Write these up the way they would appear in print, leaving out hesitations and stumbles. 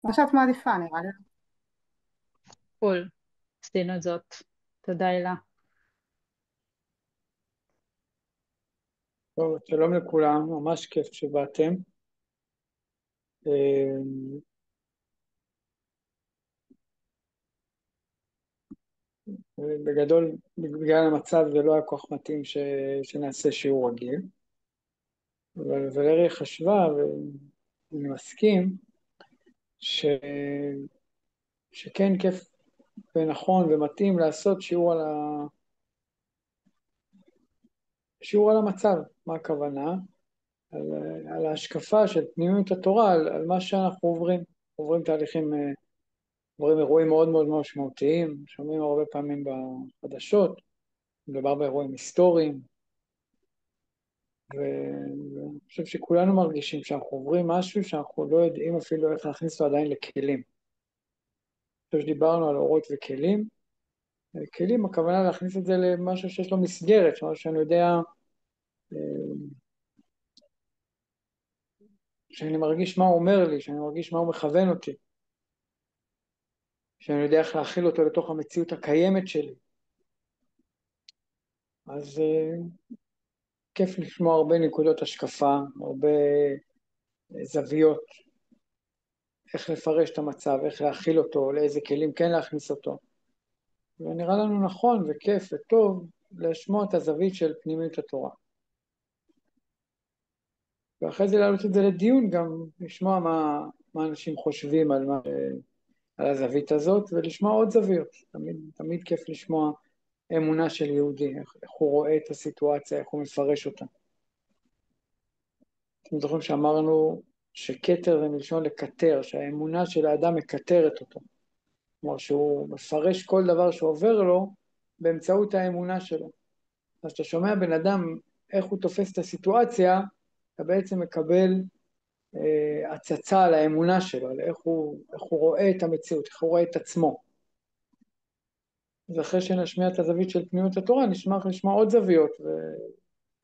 מה שאת מעדיפה, נראה לי. קול, עשינו את זאת. תודה הילה. טוב, שלום לכולם, ממש כיף שבאתם. אה, בגדול, בגלל המצב זה לא היה כל כך מתאים שנעשה שיעור רגיל, אבל ולרי חשבה, ואני מסכים, ש... שכן כיף ונכון ומתאים לעשות שיעור על המצב. מה הכוונה? על, על ההשקפה של פנימיות התורה, על מה שאנחנו עוברים. עוברים תהליכים, עוברים אירועים מאוד מאוד משמעותיים, שומעים הרבה פעמים בחדשות, מדובר באירועים היסטוריים, ואני חושב שכולנו מרגישים שאנחנו עוברים משהו שאנחנו לא יודעים אפילו איך להכניס אותו עדיין לכלים. אני חושב שדיברנו על אורות וכלים. כלים, הכוונה להכניס את זה למשהו שיש לו מסגרת, משהו שאני יודע, אה, שאני מרגיש מה הוא אומר לי, שאני מרגיש מה הוא מכוון אותי, שאני יודע איך להכיל אותו לתוך המציאות הקיימת שלי. אז כיף לשמוע הרבה נקודות השקפה, הרבה זוויות, איך לפרש את המצב, איך להכיל אותו, לאיזה כלים כן להכניס אותו. ונראה לנו נכון וכיף וטוב לשמוע את הזווית של פנימיות התורה. ואחרי זה להעלות את זה לדיון, גם לשמוע מה אנשים חושבים על הזווית הזאת, ולשמוע עוד זוויות. תמיד כיף לשמוע אמונה של יהודי, איך הוא רואה את הסיטואציה, איך הוא מפרש אותה. אתם זוכרים שאמרנו שכתר זה מלשון לקטר, שהאמונה של האדם מקטרת אותו. כלומר שהוא מפרש כל דבר שעובר לו באמצעות האמונה שלו. אז כשאתה שומע בן אדם איך הוא תופס את הסיטואציה, אתה בעצם מקבל הצצה על האמונה שלו, על איך הוא רואה את המציאות, איך הוא רואה את עצמו. אז אחרי שנשמיע את הזווית של פנימיות התורה, נשמח לשמוע עוד זוויות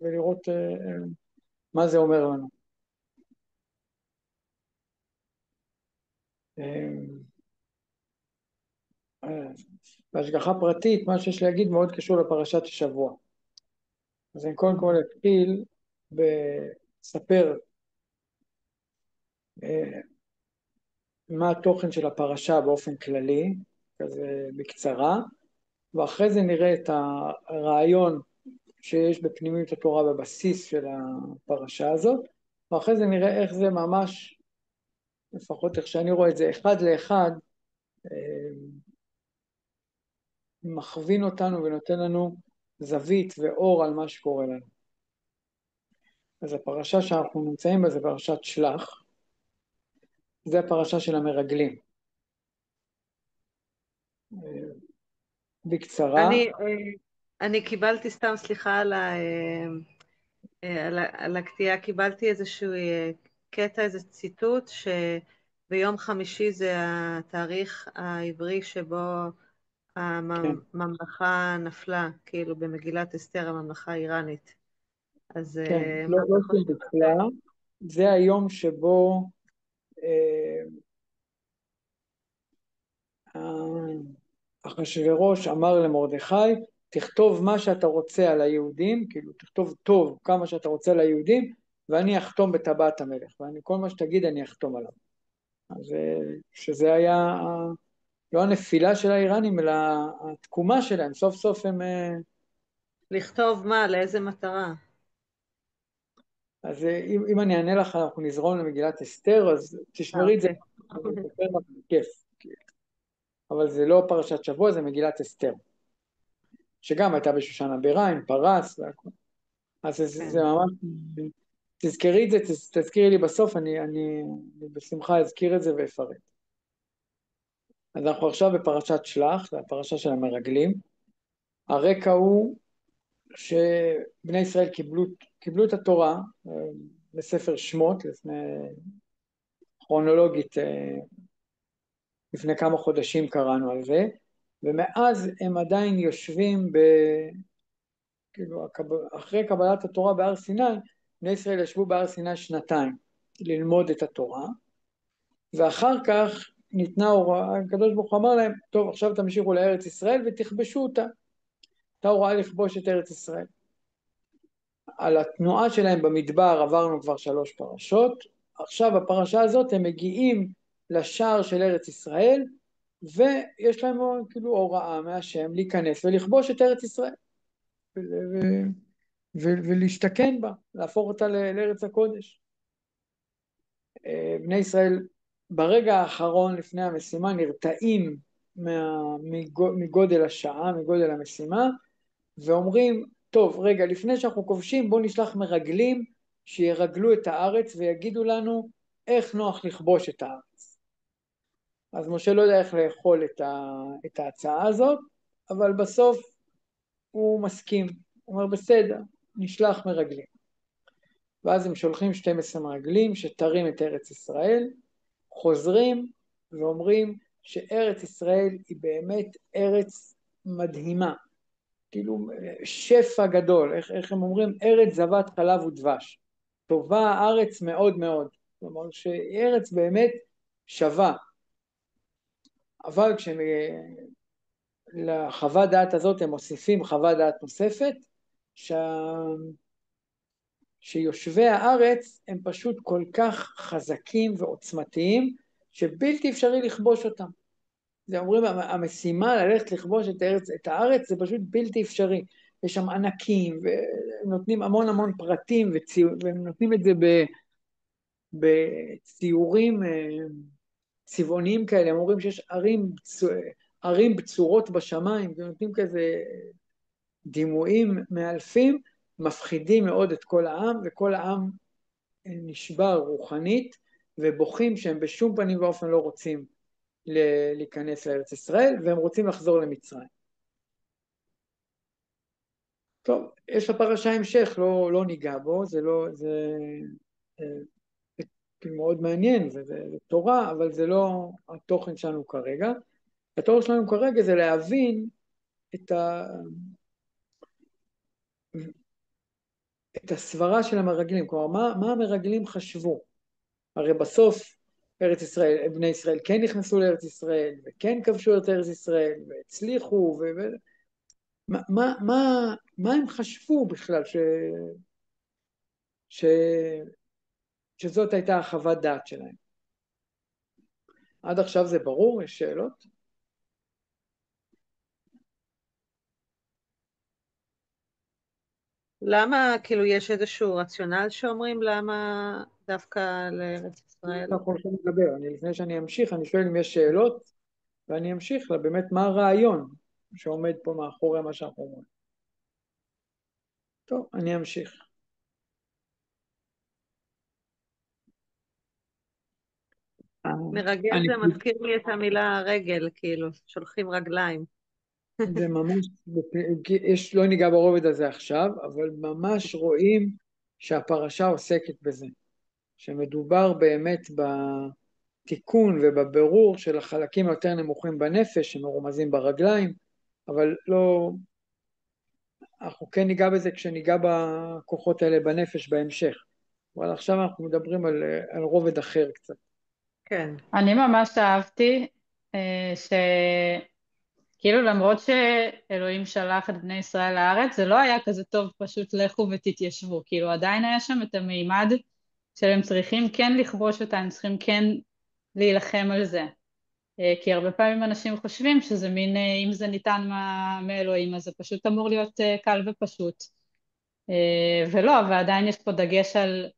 ולראות מה זה אומר לנו. בהשגחה פרטית, מה שיש להגיד מאוד קשור לפרשת השבוע. אז אני קודם כל אתחיל בספר מה התוכן של הפרשה באופן כללי, כזה בקצרה, ואחרי זה נראה את הרעיון שיש בפנימיות התורה בבסיס של הפרשה הזאת, ואחרי זה נראה איך זה ממש, לפחות איך שאני רואה את זה, אחד לאחד, מכווין אותנו ונותן לנו זווית ואור על מה שקורה לנו. אז הפרשה שאנחנו נמצאים בה זה פרשת שלח, זה הפרשה של המרגלים. בקצרה. אני קיבלתי, סתם סליחה על הקטיעה, קיבלתי איזשהו קטע, איזה ציטוט, שביום חמישי זה התאריך העברי שבו כן, הממלכה נפלה, כאילו במגילת אסתר הממלכה האיראנית. אז כן, מה לא אתה חושב על זה? בכלל. זה היום שבו אחשוורוש אמר למרדכי, תכתוב מה שאתה רוצה על היהודים, כאילו תכתוב טוב כמה שאתה רוצה על היהודים, ואני אחתום בטבעת המלך, כל מה שתגיד אני אחתום עליו. אז שזה היה לא הנפילה של האיראנים, אלא התקומה שלהם, סוף סוף הם... לכתוב מה? לאיזה מטרה? אז אם אני אענה לך, אנחנו נזרום למגילת אסתר, אז תשמרי את זה, אוקיי. אני אספר לך בכיף. אבל זה לא פרשת שבוע, זה מגילת אסתר, שגם הייתה בשושן הבירה עם פרס והכל. אז זה כן. ממש, תזכרי את זה, תזכירי לי בסוף, אני בשמחה אזכיר את זה ואפרט. אז אנחנו עכשיו בפרשת שלח, זה הפרשה של המרגלים. הרקע הוא שבני ישראל קיבלו את התורה בספר שמות, כרונולוגית, לפני כמה חודשים קראנו על זה, ומאז הם עדיין יושבים כאילו, אחרי קבלת התורה בהר סיני, בני ישראל ישבו בהר סיני שנתיים ללמוד את התורה, ואחר כך ניתנה הוראה, הקדוש ברוך הוא אמר להם, טוב, עכשיו תמשיכו לארץ ישראל ותכבשו אותה. הייתה הוראה לכבוש את ארץ ישראל. על התנועה שלהם במדבר עברנו כבר 3 פרשות, עכשיו בפרשה הזאת הם מגיעים לשער של ארץ ישראל, ויש להם כאילו הוראה מהשם להיכנס ולכבוש את ארץ ישראל, ולהשתכן בה, להפוך אותה לארץ הקודש. בני ישראל ברגע האחרון לפני המשימה נרתעים מגודל השעה, מגודל המשימה, ואומרים, טוב, רגע, לפני שאנחנו כובשים, בואו נשלח מרגלים שירגלו את הארץ ויגידו לנו איך נוח לכבוש את הארץ. אז משה לא יודע איך לאכול את ההצעה הזאת, אבל בסוף הוא מסכים. הוא אומר, בסדר, נשלח מרגלים. ואז הם שולחים 12 מרגלים שתרים את ארץ ישראל, חוזרים ואומרים שארץ ישראל היא באמת ארץ מדהימה. כאילו שפע גדול, איך הם אומרים, ארץ זבת חלב ודבש, טובה הארץ מאוד מאוד, כלומר שארץ באמת שווה, אבל לחוות דעת הזאת הם מוסיפים חוות דעת נוספת, שיושבי הארץ הם פשוט כל כך חזקים ועוצמתיים, שבלתי אפשרי לכבוש אותם. זה אומרים, המשימה ללכת לכבוש את הארץ זה פשוט בלתי אפשרי. יש שם ענקים, והם נותנים המון המון פרטים, והם נותנים את זה בציורים צבעוניים כאלה. הם אומרים שיש ערים בצורות בשמיים, ונותנים כזה דימויים מאלפים, מפחידים מאוד את כל העם, וכל העם נשבר רוחנית, ובוכים שהם בשום פנים ואופן לא רוצים להיכנס לארץ ישראל, והם רוצים לחזור למצרים. טוב, יש לפרשה המשך, לא ניגע בו, זה מאוד מעניין, זה תורה, אבל זה לא התוכן שלנו כרגע. התוכן שלנו כרגע זה להבין את הסברה של המרגלים, כלומר, מה המרגלים חשבו? הרי בסוף ארץ ישראל, בני ישראל כן נכנסו לארץ ישראל, וכן כבשו את ארץ ישראל, והצליחו, מה הם חשבו בכלל שזאת הייתה החוות דעת שלהם? עד עכשיו זה ברור? יש שאלות? למה, כאילו, יש איזשהו רציונל שאומרים למה דווקא לארץ ישראל? אנחנו הולכים לדבר. לפני שאני אמשיך, אני שואל אם יש שאלות, ואני אמשיך לה באמת מה הרעיון שעומד פה מאחורי מה שאנחנו אומרים. טוב, אני אמשיך. מרגל זה מזכיר לי את המילה רגל, כאילו, שולחים רגליים. זה ממש, לא ניגע ברובד הזה עכשיו, אבל ממש רואים שהפרשה עוסקת בזה, שמדובר באמת בתיקון ובברור של החלקים היותר נמוכים בנפש, שמרומזים ברגליים, אבל לא, אנחנו כן ניגע בזה כשניגע בכוחות האלה בנפש בהמשך, אבל עכשיו אנחנו מדברים על רובד אחר קצת. כן. אני ממש אהבתי כאילו למרות שאלוהים שלח את בני ישראל לארץ, זה לא היה כזה טוב פשוט לכו ותתיישבו, כאילו עדיין היה שם את המימד שהם צריכים כן לכבוש אותה, הם צריכים כן להילחם על זה. כי הרבה פעמים אנשים חושבים שזה מין, אם זה ניתן מאלוהים, אז זה פשוט אמור להיות קל ופשוט. ולא, ועדיין יש פה דגש על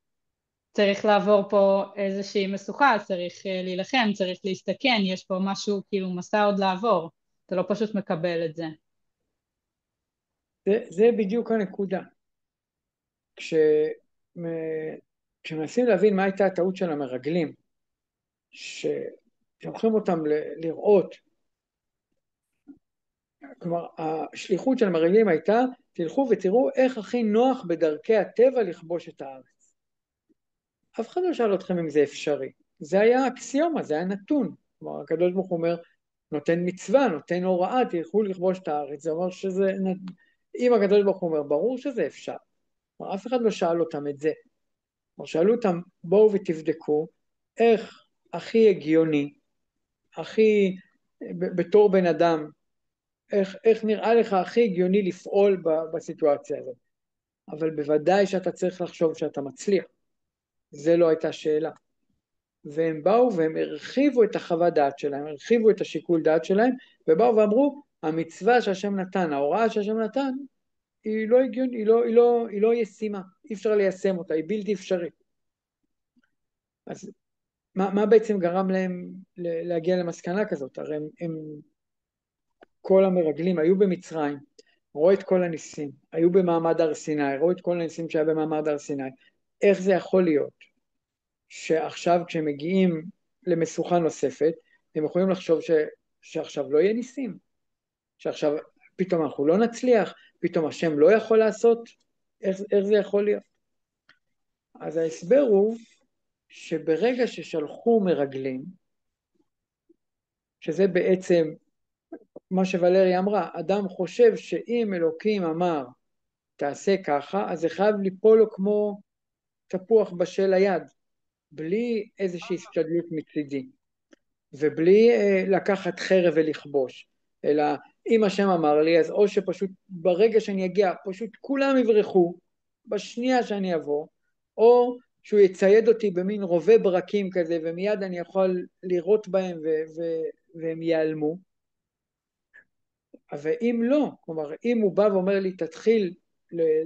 צריך לעבור פה איזושהי משוכה, צריך להילחם, צריך להסתכן, יש פה משהו כאילו מסע עוד לעבור. אתה לא פשוט מקבל את זה. זה בדיוק הנקודה. כשמנסים להבין מה הייתה הטעות של המרגלים, שלוקחים אותם לראות, כלומר, השליחות של המרגלים הייתה, תלכו ותראו איך הכי נוח בדרכי הטבע לכבוש את הארץ. אף אחד לא שאל אתכם אם זה אפשרי. זה היה אקסיומה, זה היה נתון. כלומר, הקדוש ברוך הוא אומר, נותן מצווה, נותן הוראה, תלכו לכבוש את הארץ. זה אומר שזה, אם הקדוש ברוך הוא אומר, ברור שזה אפשר. כלומר, אף אחד לא שאל אותם את זה. כלומר, שאלו אותם, בואו ותבדקו איך הכי הגיוני, הכי, בתור בן אדם, איך נראה לך הכי הגיוני לפעול בסיטואציה הזאת. אבל בוודאי שאתה צריך לחשוב שאתה מצליח. זה לא הייתה שאלה. והם באו והם הרחיבו את החוות דעת שלהם, הרחיבו את השיקול דעת שלהם, ובאו ואמרו, המצווה שהשם נתן, ההוראה שהשם נתן, היא לא הגיונית, היא לא ישימה, אי אפשר ליישם אותה, היא בלתי אפשרית. אז מה בעצם גרם להם להגיע למסקנה כזאת? הרי כל המרגלים היו במצרים, ראו את כל הניסים, היו במעמד הר סיני, ראו את כל הניסים שהיה במעמד הר סיני. איך זה יכול להיות שעכשיו כשהם מגיעים למשוכה נוספת, הם יכולים לחשוב שעכשיו לא יהיה ניסים, שעכשיו פתאום אנחנו לא נצליח, פתאום השם לא יכול לעשות, איך זה יכול להיות? אז ההסבר הוא שברגע ששלחו מרגלים, שזה בעצם מה שוולריה אמרה, אדם חושב שאם אלוקים אמר תעשה ככה, אז זה חייב ליפול לו כמו תפוח בשל היד, בלי איזושהי השתדלות מצידי, ובלי לקחת חרב ולכבוש, אלא אם השם אמר לי, אז או שפשוט ברגע שאני אגיע, פשוט כולם יברחו, בשנייה שאני אבוא, או שהוא יצייד אותי במין רובה ברקים כזה, ומיד אני יכול לירות בהם והם ייעלמו. אבל אם לא, כלומר, אם הוא בא ואומר לי, תתחיל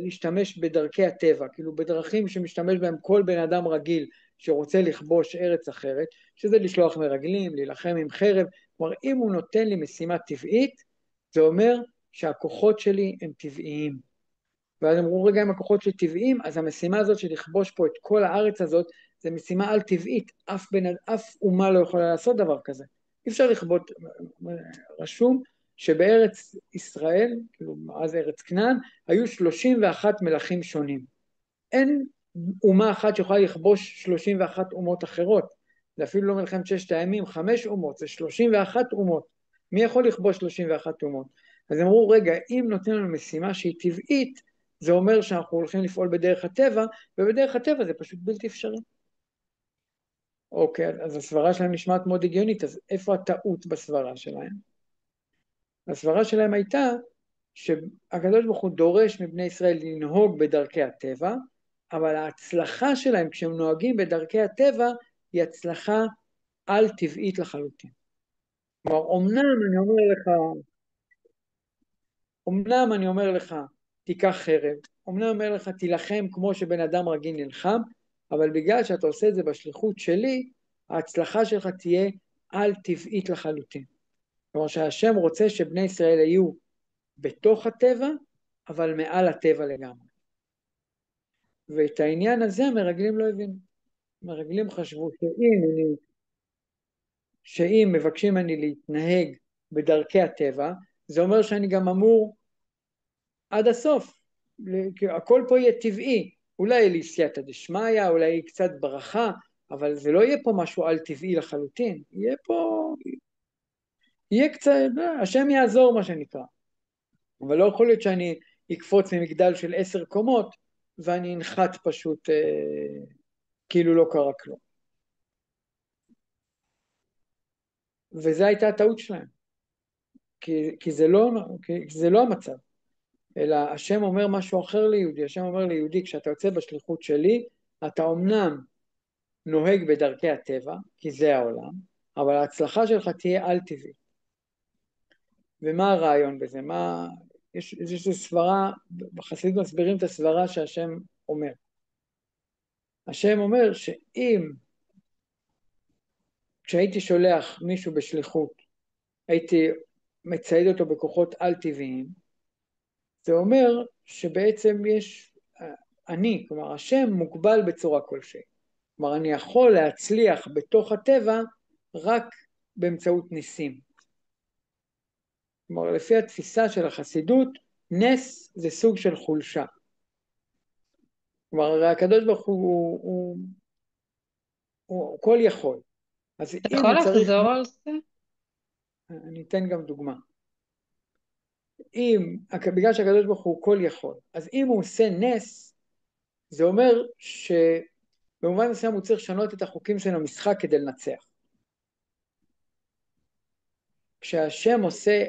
להשתמש בדרכי הטבע, כאילו בדרכים שמשתמש בהם כל בן אדם רגיל שרוצה לכבוש ארץ אחרת, שזה לשלוח מרגלים, להילחם עם חרב, כלומר, אם הוא נותן לי משימה טבעית, זה אומר שהכוחות שלי הם טבעיים. ואז אמרו, רגע, אם הכוחות שלי טבעיים, אז המשימה הזאת של לכבוש פה את כל הארץ הזאת, זה משימה על טבעית, אף אומה לא יכולה לעשות דבר כזה. אי אפשר לכבות, רשום, שבארץ ישראל, כאילו אז ארץ כנען, היו 31 מלכים שונים. אין אומה אחת שיכולה לכבוש 31 אומות אחרות. זה אפילו לא מלחמת ששת הימים, 5 אומות, זה 31 אומות. מי יכול לכבוש 31 אומות? אז אמרו, רגע, אם נותנים לנו משימה שהיא טבעית, זה אומר שאנחנו הולכים לפעול בדרך הטבע, ובדרך הטבע זה פשוט בלתי אפשרי. אוקיי, אז הסברה שלהם נשמעת מאוד הגיונית, אז איפה הטעות בסברה שלהם? הסברה שלהם הייתה שהקדוש ברוך הוא דורש מבני ישראל לנהוג בדרכי הטבע, אבל ההצלחה שלהם כשהם נוהגים בדרכי הטבע היא הצלחה על טבעית לחלוטין. כלומר, אמנם אני אומר לך תיקח חרב, אמנם אני אומר לך תילחם כמו שבן אדם רגיל נלחם, אבל בגלל שאתה עושה את זה בשליחות שלי, ההצלחה שלך תהיה על טבעית לחלוטין. כלומר שהשם רוצה שבני ישראל יהיו בתוך הטבע, אבל מעל הטבע לגמרי. ואת העניין הזה המרגלים לא הבינו. המרגלים חשבו שאם מבקשים אני להתנהג בדרכי הטבע, זה אומר שאני גם אמור עד הסוף. הכל פה יהיה טבעי. אולי לסייעתא דשמיא, אולי קצת ברכה, אבל זה לא יהיה פה משהו על טבעי לחלוטין. יהיה קצת, השם יעזור מה שנקרא. אבל לא יכול להיות שאני אקפוץ ממגדל של 10 קומות, ואני אנחת פשוט כאילו לא קרה כלום. וזו הייתה הטעות שלהם. כי זה לא המצב. אלא השם אומר משהו אחר ליהודי. השם אומר ליהודי, כשאתה יוצא בשליחות שלי, אתה אומנם נוהג בדרכי הטבע, כי זה העולם, אבל ההצלחה שלך תהיה על טבעי. ומה הרעיון בזה? יש סברה, בחסידות מסבירים את הסברה שהשם אומר. השם אומר שאם כשהייתי שולח מישהו בשליחות, הייתי מצייד אותו בכוחות על טבעיים, זה אומר שבעצם כלומר השם מוגבל בצורה כלשהי. כלומר אני יכול להצליח בתוך הטבע רק באמצעות ניסים. כלומר לפי התפיסה של החסידות, נס זה סוג של חולשה. כלומר הקדוש ברוך הוא כל יכול. אז אתה אם יכול הוא צריך... לחזור על זה? אני אתן גם דוגמה. בגלל שהקדוש ברוך הוא כל יכול, אז אם הוא עושה נס, זה אומר שבמובן מסוים הוא צריך לשנות את החוקים של המשחק כדי לנצח. כשהשם עושה,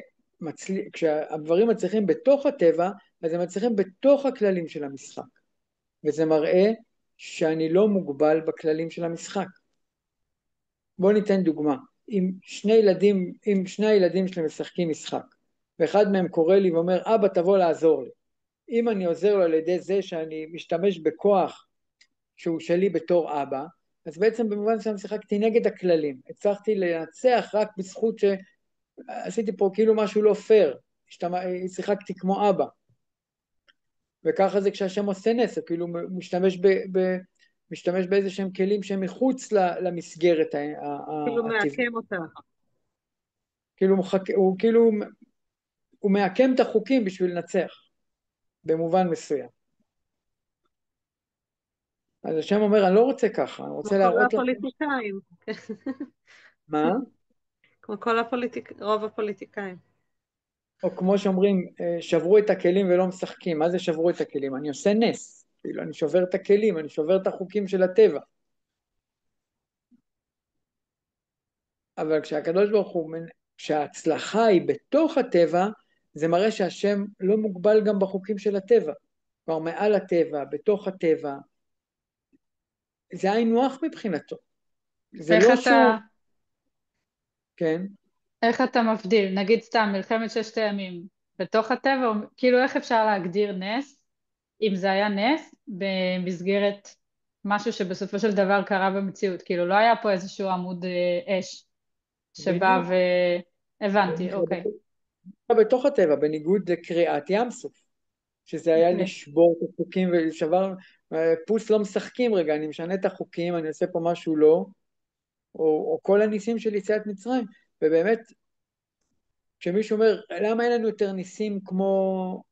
כשהדברים מצליחים בתוך הטבע, אז הם מצליחים בתוך הכללים של המשחק. וזה מראה שאני לא מוגבל בכללים של המשחק. בואו ניתן דוגמה. אם שני הילדים שלי משחקים משחק, ואחד מהם קורא לי ואומר, אבא תבוא לעזור לי. אם אני עוזר לו על ידי זה שאני משתמש בכוח שהוא שלי בתור אבא, אז בעצם במובן שאני שיחקתי נגד הכללים. הצלחתי לנצח רק בזכות שעשיתי פה כאילו משהו לא פייר. שיחקתי כמו אבא. וככה זה כשהשם עושה נס, כאילו משתמש באיזה שהם כלים שהם מחוץ למסגרת כאילו הטבעית. מעקם אותה. הוא מעקם את החוקים בשביל לנצח, במובן מסוים. אז השם אומר, אני לא רוצה ככה, אני רוצה כמו כל להראות לכם... הפוליטיקאים. מה? כמו רוב הפוליטיקאים. או כמו שאומרים, שברו את הכלים ולא משחקים. מה זה שברו את הכלים? אני עושה נס. כאילו, אני שובר את הכלים, אני שובר את החוקים של הטבע. אבל כשהקדוש ברוך הוא, כשההצלחה היא בתוך הטבע, זה מראה שהשם לא מוגבל גם בחוקים של הטבע. כלומר, מעל הטבע, בתוך הטבע. זה היינו הך מבחינתו. זה לא שהוא... כן. איך אתה מבדיל? נגיד סתם מלחמת ששת הימים, בתוך הטבע, כאילו איך אפשר להגדיר נס, אם זה היה נס, במסגרת משהו שבסופו של דבר קרה במציאות, כאילו לא היה פה איזשהו עמוד אש שבא והבנתי, אוקיי. בתוך הטבע, בניגוד לקריאת ים סוף, שזה היה לשבור את החוקים ולשבר, פוס לא משחקים רגע, אני משנה את החוקים, אני עושה פה משהו לא, או כל הניסים של יציאת מצרים, ובאמת, כשמישהו אומר, למה אין לנו יותר ניסים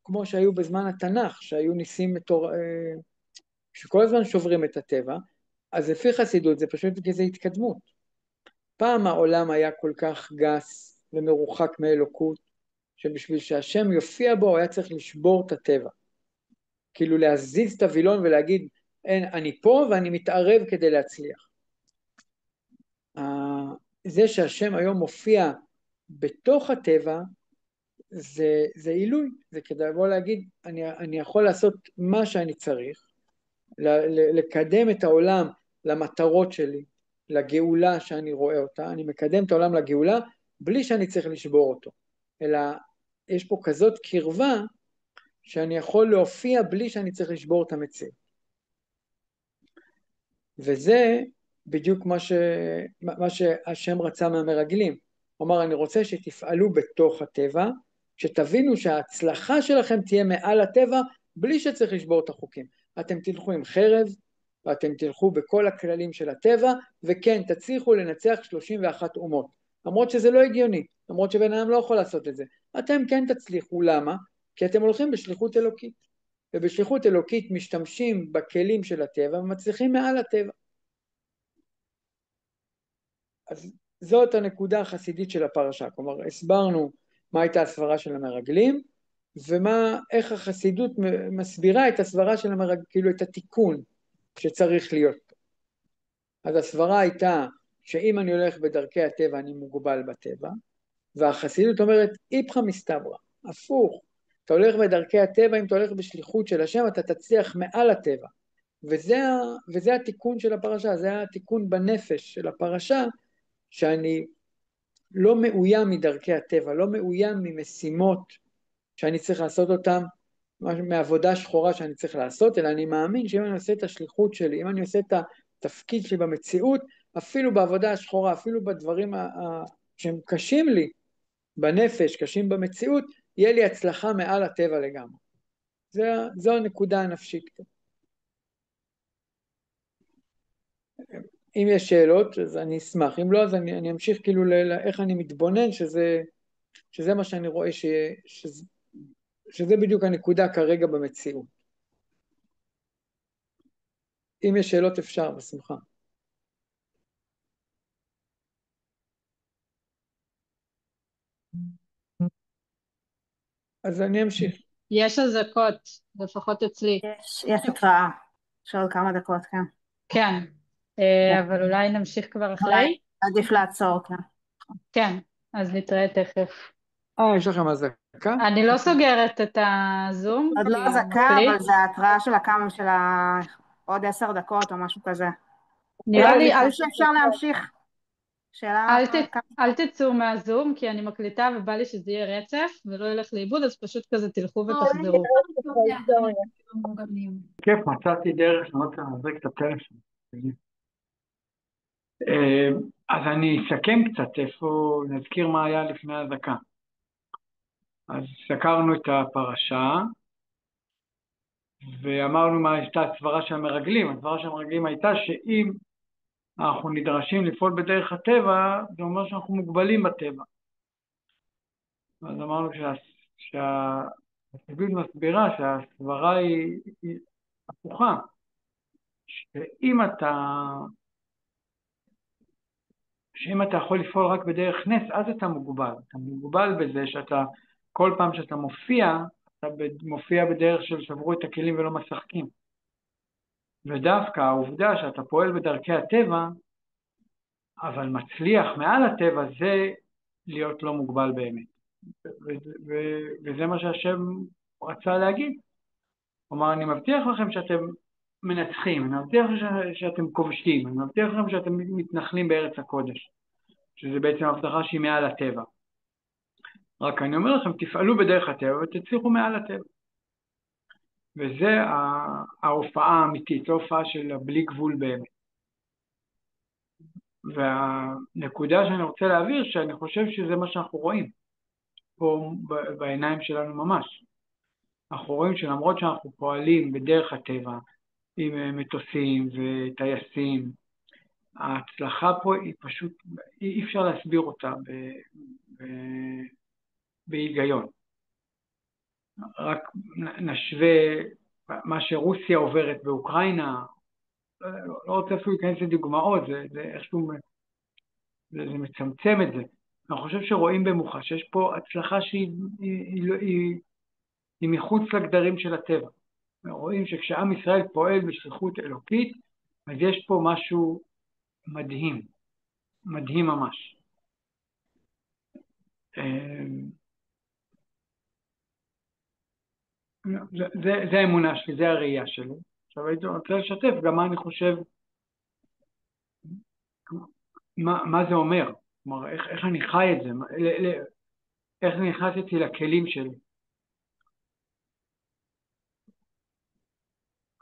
כמו שהיו בזמן התנ"ך, שהיו ניסים שכל הזמן שוברים את הטבע, אז לפי חסידות זה פשוט כי זה התקדמות. פעם העולם היה כל כך גס ומרוחק מאלוקות, שבשביל שהשם יופיע בו, הוא היה צריך לשבור את הטבע. כאילו להזיז את הווילון ולהגיד, אין, אני פה ואני מתערב כדי להצליח. זה שהשם היום מופיע בתוך הטבע, זה עילוי, זה כדי לבוא להגיד, אני יכול לעשות מה שאני צריך, לקדם את העולם למטרות שלי, לגאולה שאני רואה אותה, אני מקדם את העולם לגאולה, בלי שאני צריך לשבור אותו, אלא יש פה כזאת קרבה, שאני יכול להופיע בלי שאני צריך לשבור את המציאות. וזה בדיוק מה שהשם רצה מהמרגלים. הוא אמר, אני רוצה שתפעלו בתוך הטבע, שתבינו שההצלחה שלכם תהיה מעל הטבע, בלי שצריך לשבור את החוקים. אתם תלכו עם חרב, ואתם תלכו בכל הכללים של הטבע, וכן, תצליחו לנצח 31 אומות. למרות שזה לא הגיוני, למרות שבן אדם לא יכול לעשות את זה. אתם כן תצליחו, למה? כי אתם הולכים בשליחות אלוקית. ובשליחות אלוקית משתמשים בכלים של הטבע, ומצליחים מעל הטבע. אז זאת הנקודה החסידית של הפרשה, כלומר הסברנו מה הייתה הסברה של המרגלים, ואיך החסידות מסבירה את הסברה של המרגלים, כאילו את התיקון שצריך להיות. אז הסברה הייתה שאם אני הולך בדרכי הטבע אני מוגבל בטבע, והחסידות אומרת איפכא מסתברא, הפוך, אתה הולך בדרכי הטבע, אם אתה הולך בשליחות של השם אתה תצליח מעל הטבע, וזה התיקון של הפרשה, זה התיקון בנפש של הפרשה, שאני לא מאוים מדרכי הטבע, לא מאוים ממשימות שאני צריך לעשות אותן, מעבודה שחורה שאני צריך לעשות, אלא אני מאמין שאם אני עושה את השליחות שלי, אם אני עושה את התפקיד שלי במציאות, אפילו בעבודה השחורה, אפילו בדברים שהם קשים לי בנפש, קשים במציאות, יהיה לי הצלחה מעל הטבע לגמרי. זו הנקודה הנפשית. אם יש שאלות, אז אני אשמח. אם לא, אז אני אמשיך כאילו איך אני מתבונן, שזה מה שאני רואה, שזה בדיוק הנקודה כרגע במציאות. אם יש שאלות אפשר, בשמחה. אז אני אמשיך. יש אזעקות, לפחות אצלי. יש התראה, יש עוד כמה דקות, כן. כן, אבל אולי נמשיך כבר אחרי? אולי עדיף לעצור, כן. כן, אז נתראה תכף. יש לכם אזעקה? אני לא סוגרת את הזום, עוד כי לא הוא אזעקה, אבל מקליט. זה ההתראה של הכמה של עוד 10 דקות או משהו כזה. נראה לי, חשבתי שאפשר להמשיך. שאלה כמה... אל תצאו מהזום, כי אני מקליטה ובא לי שזה יהיה רצף ולא ילך לאיבוד, אז פשוט כזה תלכו ותחזרו. כיף, מצאתי דרך שאני רוצה להחזיק את הטלפון. אז אני אסכם קצת איפה, נזכיר מה היה לפני האזעקה. אז סקרנו את הפרשה, ואמרנו מה הייתה הסברה של המרגלים. הסברה של המרגלים הייתה שאם אנחנו נדרשים לפעול בדרך הטבע, זה אומר שאנחנו מוגבלים בטבע. אז אמרנו שהחסידות מסבירה שהסברה היא הפוכה, שאם אתה יכול לפעול רק בדרך נס, אז אתה מוגבל. אתה מוגבל בזה שאתה, כל פעם שאתה מופיע, אתה מופיע בדרך של שברו את הכלים ולא משחקים. ודווקא העובדה שאתה פועל בדרכי הטבע, אבל מצליח מעל הטבע, זה להיות לא מוגבל באמת. וזה מה שהשם רצה להגיד. כלומר, אני מבטיח לכם שאתם מנצחים, אני מבטיח שאתם כובשים, אני מבטיח לכם שאתם מתנחלים בארץ הקודש, שזה בעצם הבטחה שהיא מעל הטבע. רק אני אומר לכם, תפעלו בדרך הטבע ותצליחו מעל הטבע. וזה ההופעה האמיתית, זו הופעה של בלי גבול באמת. והנקודה שאני רוצה להעביר, שאני חושב שזה מה שאנחנו רואים, פה בעיניים שלנו ממש. אנחנו רואים שלמרות שאנחנו פועלים בדרך הטבע, עם מטוסים וטייסים, ההצלחה פה היא פשוט, אי אפשר להסביר אותה בהיגיון. רק נשווה מה שרוסיה עוברת באוקראינה, לא רוצה אפילו להיכנס לדוגמאות, זה איכשהו, זה מצמצם את זה. אני חושב שרואים במוחש שיש פה הצלחה שהיא מחוץ לגדרים של הטבע. רואים שכשעם ישראל פועל בשליחות אלוקית, אז יש פה משהו מדהים, מדהים ממש. זה האמונה שלי, זה הראייה שלי. עכשיו הייתי רוצה לשתף גם מה אני חושב, מה זה אומר, כלומר, איך אני חי את זה, איך נכנסתי לכלים שלי.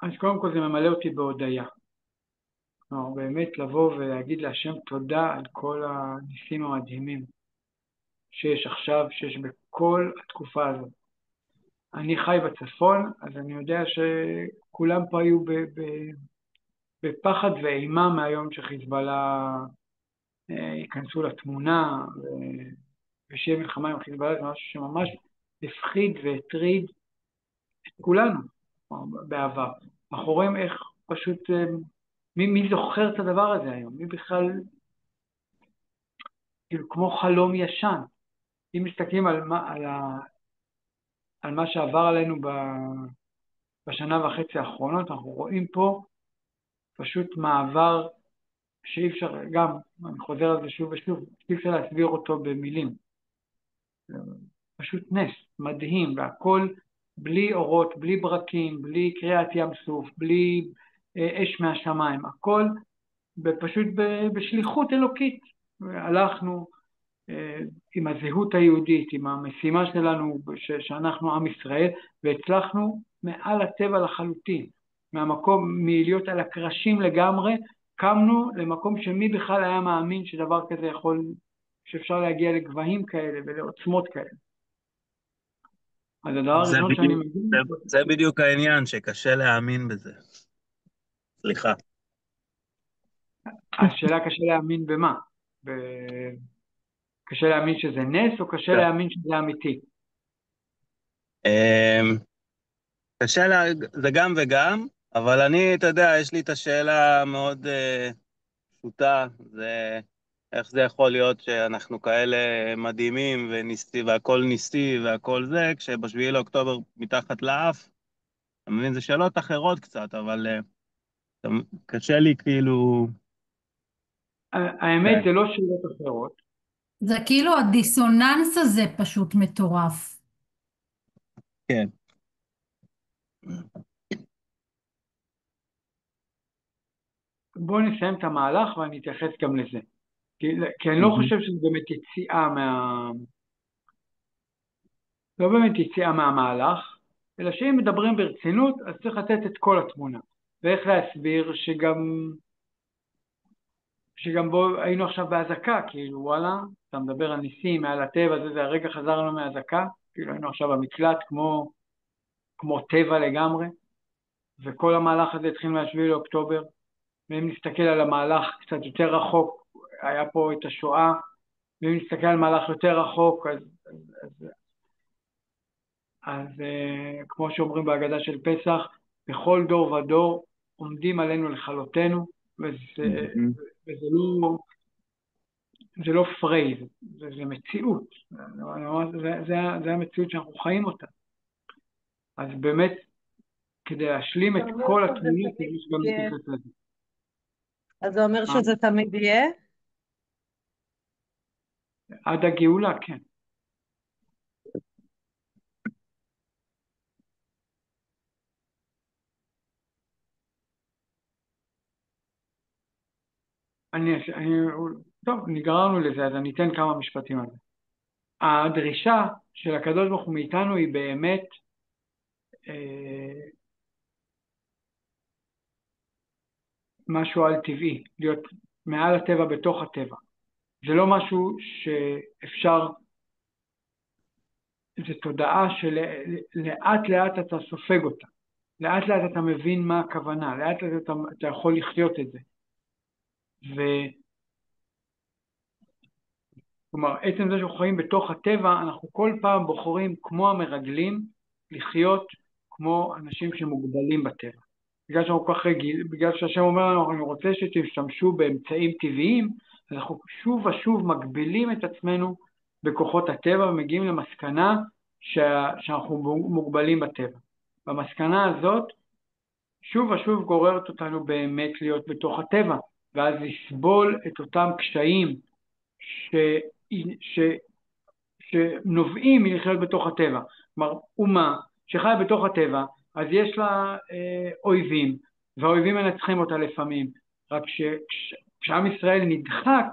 אז קודם כל זה ממלא אותי בהודיה. כלומר, באמת לבוא ולהגיד להשם תודה על כל הניסים המדהימים שיש עכשיו, שיש בכל התקופה הזאת. אני חי בצפון, אז אני יודע שכולם פה היו בפחד ואימה מהיום שחיזבאללה ייכנסו לתמונה, ושיהיה מלחמה עם חיזבאללה, זה משהו שממש הפחיד והטריד את כולנו בעבר. אנחנו רואים איך פשוט, מי זוכר את הדבר הזה היום? מי בכלל, כאילו כמו חלום ישן. אם מסתכלים על מה שעבר עלינו בשנה וחצי האחרונות, אנחנו רואים פה פשוט מעבר שאי אפשר, גם, אני חוזר על זה שוב ושוב, אי אפשר להסביר אותו במילים. פשוט נס, מדהים, והכל בלי אורות, בלי ברקים, בלי קריאת ים סוף, בלי אש מהשמיים, הכל פשוט בשליחות אלוקית. הלכנו עם הזהות היהודית, עם המשימה שלנו שאנחנו עם ישראל, והצלחנו מעל הטבע לחלוטין, מהמקום, מלהיות על הקרשים לגמרי, קמנו למקום שמי בכלל היה מאמין שדבר כזה יכול, שאפשר להגיע לגבהים כאלה ולעוצמות כאלה. אז הדבר הראשון שאני מבין... זה בדיוק העניין, שקשה להאמין בזה. סליחה. השאלה קשה להאמין במה? קשה להאמין שזה נס, או קשה להאמין שזה אמיתי? קשה זה גם וגם, אבל אני, אתה יודע, יש לי את השאלה מאוד פשוטה, זה איך זה יכול להיות שאנחנו כאלה מדהימים וניסי, והכל ניסי והכל זה, כשבשביעי לאוקטובר מתחת לאף, אתה מבין, זה שאלות אחרות קצת, אבל קשה לי כאילו... האמת זה לא שאלות אחרות, זה כאילו הדיסוננס הזה פשוט מטורף. כן. בואו נסיים את המהלך ואני אתייחס גם לזה. כי אני לא חושב שזה באמת יציאה לא באמת יציאה מהמהלך, אלא שאם מדברים ברצינות, אז צריך לתת את כל התמונה. ואיך להסביר שגם בו היינו עכשיו בהזקה, כאילו וואלה, אתה מדבר על ניסים, מעל הטבע, זה הרגע חזרנו מהזקה, כאילו היינו עכשיו במקלט כמו טבע לגמרי, וכל המהלך הזה התחיל מה-7 לאוקטובר, ואם נסתכל על המהלך קצת יותר רחוק, היה פה את השואה, ואם נסתכל על מהלך יותר רחוק, אז כמו שאומרים בהגדה של פסח, בכל דור ודור עומדים עלינו לכלותנו, זה לא פרייז, זה מציאות, זה המציאות שאנחנו חיים אותה. אז באמת, כדי להשלים את כל התמונות, יש גם להתייחס לזה. אז זה אומר שזה תמיד יהיה? עד הגאולה, כן. טוב, נגררנו לזה, אז אני אתן כמה משפטים על זה. הדרישה של הקדוש ברוך הוא מאיתנו היא באמת משהו על טבעי, להיות מעל הטבע בתוך הטבע. זה לא משהו שאפשר, זו תודעה שלאט לאט אתה סופג אותה, לאט לאט אתה מבין מה הכוונה, לאט לאט אתה יכול לחיות את זה. כלומר, עצם זה שאנחנו חיים בתוך הטבע, אנחנו כל פעם בוחרים כמו המרגלים לחיות כמו אנשים שמוגבלים בטבע. בגלל שאנחנו כל כך רגיל, בגלל שהשם אומר לנו, אני רוצה שתשתמשו באמצעים טבעיים, אנחנו שוב ושוב מגבילים את עצמנו בכוחות הטבע ומגיעים למסקנה שאנחנו מוגבלים בטבע. במסקנה הזאת, שוב ושוב גוררת אותנו באמת להיות בתוך הטבע, ואז לסבול את אותם קשיים שנובעים מלחיות בתוך הטבע. כלומר, אומה שחיה בתוך הטבע, אז יש לה אויבים, והאויבים מנצחים אותה לפעמים. רק כשעם ישראל נדחק,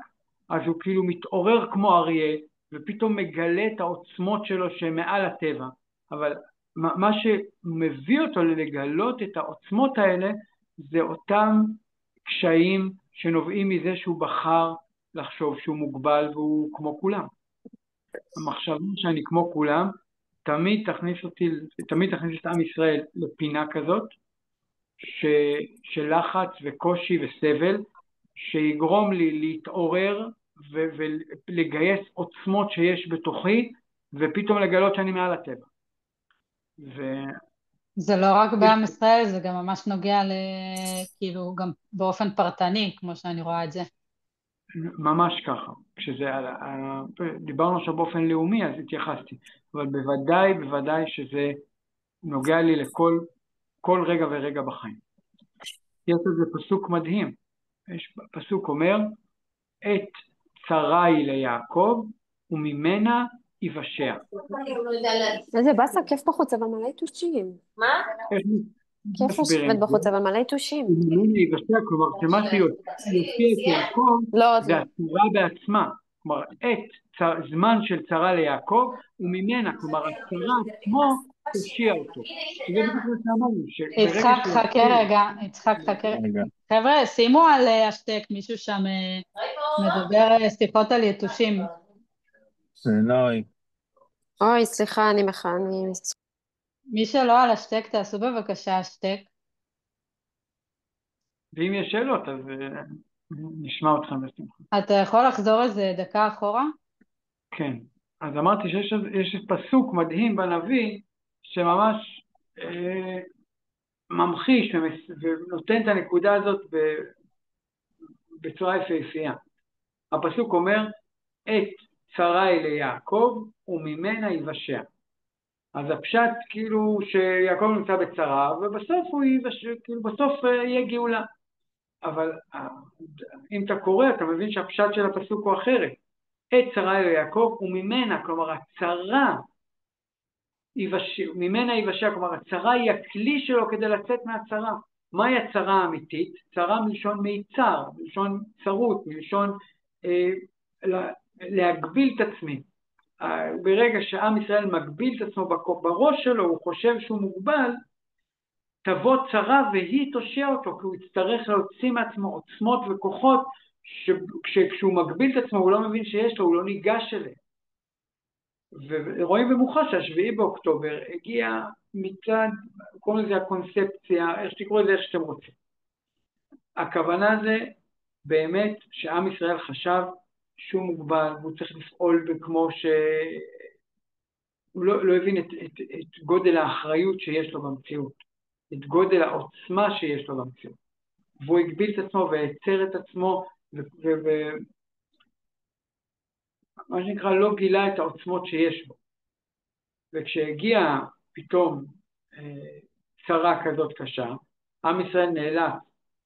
אז הוא כאילו מתעורר כמו אריה, ופתאום מגלה את העוצמות שלו שמעל הטבע. אבל מה שמביא אותו לגלות את העוצמות האלה, זה אותם קשיים שנובעים מזה שהוא בחר לחשוב שהוא מוגבל והוא כמו כולם. המחשבה שאני כמו כולם, תמיד תכניס את עם ישראל לפינה כזאת, של לחץ וקושי וסבל, שיגרום לי להתעורר ולגייס עוצמות שיש בתוכי, ופתאום לגלות שאני מעל הטבע. זה לא רק בעם ישראל, זה גם ממש נוגע כאילו גם באופן פרטני, כמו שאני רואה את זה. ממש ככה. דיברנו עכשיו באופן לאומי, אז התייחסתי. אבל בוודאי שזה נוגע לי לכל רגע ורגע בחיים. יש לזה פסוק מדהים. פסוק אומר, את צרי ליעקב וממנה יבשע. איזה באסה, כיף בחוץ, אבל מלא יתושים. מה? כיף לשבת בחוץ, אבל מלא יתושים. וממנה יבשע, כלומר, שמה שיופיע את יעקב, זה הצורה בעצמה. כלומר, זמן של צרה ליעקב וממנה, כלומר, הצרה עצמו תושיע אותו. זה בדיוק מה שאמרנו. יצחק, חכה רגע, יצחק, חכה רגע. חבר'ה, שימו על השטק, מישהו שם מדבר שיחות על יתושים. נוי. אוי, סליחה, אני מי שלא על השטק, תעשו בבקשה השטק. ואם יש שאלות, אז נשמע אתכם בשמחה. אתה יכול לחזור איזה דקה אחורה? כן. אז אמרתי שיש פסוק מדהים בנביא, שממש ממחיש ונותן את הנקודה הזאת בצורה יפהפייה. הפסוק אומר, את צרי ליעקב וממנה יבשע. אז הפשט כאילו שיעקב נמצא בצרה, ובסוף כאילו בסוף יהיה גאולה. אבל אם אתה קורא, אתה מבין שהפשט של הפסוק הוא אחרת. את צרה ליעקב, וממנה, כלומר הצרה, ממנה יבשע, כלומר הצרה היא הכלי שלו כדי לצאת מהצרה. מהי הצרה האמיתית? צרה מלשון מיצר, מלשון צרות, מלשון להגביל את עצמי. ברגע שעם ישראל מגביל את עצמו בראש שלו, הוא חושב שהוא מוגבל, תבוא צרה והיא תושיע אותו, כי הוא יצטרך להוציא מעצמו עוצמות וכוחות, כשהוא מגביל את עצמו הוא לא מבין שיש לו, הוא לא ניגש אליהם. ורואים במוחש שהשביעי באוקטובר הגיע מצד, קוראים לזה הקונספציה, איך שתקראו את זה איך שאתם רוצים. הכוונה זה באמת שעם ישראל חשב שהוא מוגבל, והוא צריך לפעול כמו הוא לא הבין את גודל האחריות שיש לו במציאות, את גודל העוצמה שיש לו במציאות. והוא הגביל את עצמו והצר את עצמו, מה שנקרא לא גילה את העוצמות שיש בו. וכשהגיע פתאום צרה כזאת קשה, עם ישראל נאלץ,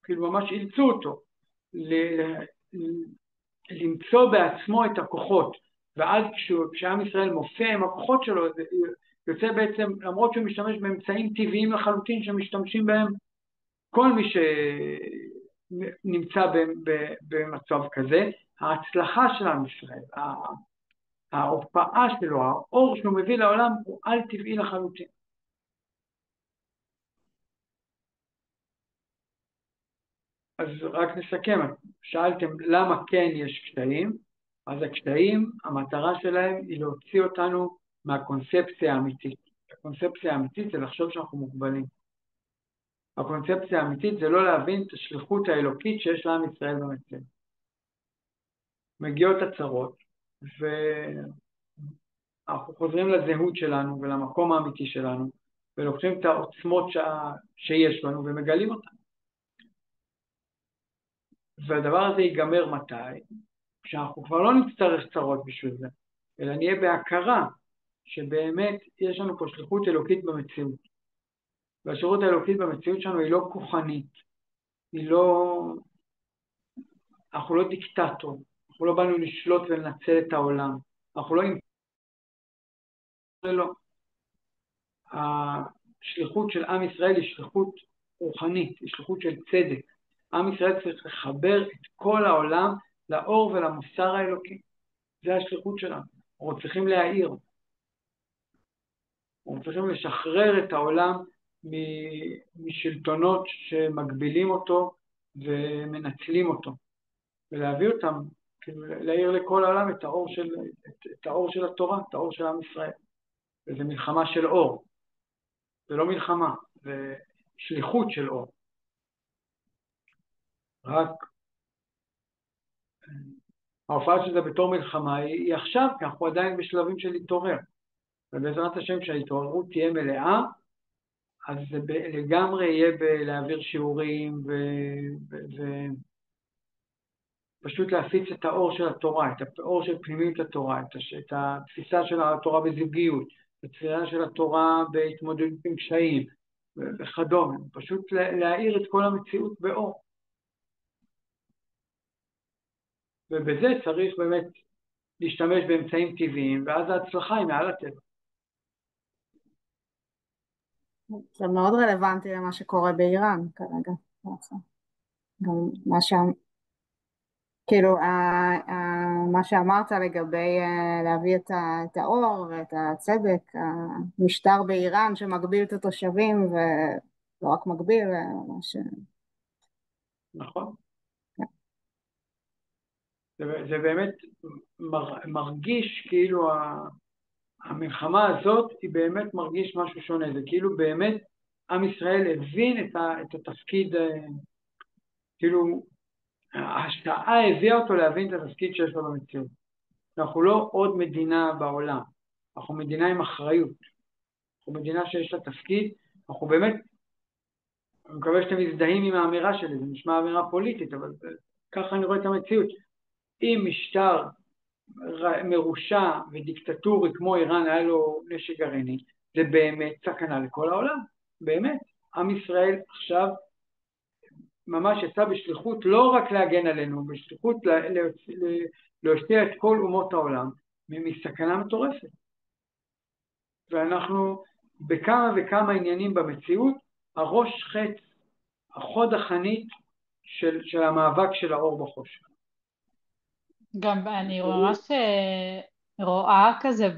כאילו ממש אילצו אותו, למצוא בעצמו את הכוחות, ואז כשעם ישראל מופיע עם הכוחות שלו, זה יוצא בעצם, למרות שהוא משתמש באמצעים טבעיים לחלוטין שמשתמשים בהם, כל מי שנמצא במצב כזה, ההצלחה של עם ישראל, ההופעה שלו, האור שהוא מביא לעולם הוא על טבעי לחלוטין. אז רק נסכם, שאלתם למה כן יש קשיים, אז הקשיים, המטרה שלהם היא להוציא אותנו מהקונספציה האמיתית. הקונספציה האמיתית זה לחשוב שאנחנו מוגבלים. הקונספציה האמיתית זה לא להבין את השליחות האלוקית שיש לעם ישראל במציאות. מגיעות הצרות, ואנחנו חוזרים לזהות שלנו ולמקום האמיתי שלנו, ולוקחים את העוצמות שיש לנו ומגלים אותן. והדבר הזה ייגמר מתי? כשאנחנו כבר לא נצטרך צרות בשביל זה, אלא נהיה בהכרה שבאמת יש לנו פה שליחות אלוקית במציאות. והשליחות האלוקית במציאות שלנו היא לא כוחנית, אנחנו לא דיקטטור, אנחנו לא באנו לשלוט ולנצל את העולם, אנחנו לא. השליחות של עם ישראל היא שליחות רוחנית, היא שליחות של צדק. עם ישראל צריך לחבר את כל העולם לאור ולמוסר האלוקי. זה השליחות שלנו. אנחנו צריכים להאיר. אנחנו צריכים לשחרר את העולם משלטונות שמגבילים אותו ומנצלים אותו. ולהביא אותם, להאיר לכל העולם את האור של התורה, את האור של עם ישראל. וזה מלחמה של אור. זה לא מלחמה, זה שליחות של אור. רק ההופעה של זה בתור מלחמה היא עכשיו, כי אנחנו עדיין בשלבים של להתעורר. ובעזרת השם שההתעוררות תהיה מלאה, אז זה לגמרי יהיה להעביר שיעורים ופשוט להפיץ את האור של התורה, את האור של פנימיות התורה, את התפיסה של התורה בזוגיות, את התפיסה של התורה בהתמודדות עם קשיים וכדומה. פשוט להאיר את כל המציאות באור. ובזה צריך באמת להשתמש באמצעים טבעיים, ואז ההצלחה היא מעל הטבע. זה מאוד רלוונטי למה שקורה באיראן כרגע. גם מה שאמרת לגבי להביא את האור ואת הצדק, המשטר באיראן שמגביל את התושבים, ולא רק מגביל, ממש... נכון. זה באמת מרגיש כאילו המלחמה הזאת היא באמת מרגיש משהו שונה, זה כאילו באמת עם ישראל הבין את התפקיד, כאילו ההשקעה הביאה אותו להבין את התפקיד שיש לו במציאות. אנחנו לא עוד מדינה בעולם, אנחנו מדינה עם אחריות, אנחנו מדינה שיש לה תפקיד, אנחנו באמת, אני מקווה שאתם מזדהים עם האמירה שלי, זה נשמע אמירה פוליטית, אבל ככה אני רואה את המציאות. אם משטר מרושע ודיקטטורי כמו איראן היה לו נשק גרעיני, זה באמת סכנה לכל העולם, באמת. עם ישראל עכשיו ממש יצא בשליחות לא רק להגן עלינו, בשליחות להושיע את כל אומות העולם מסכנה מטורפת. ואנחנו בכמה וכמה עניינים במציאות, הראש חץ, החוד החנית של המאבק של האור בחושך. גם אני ממש רואה כזה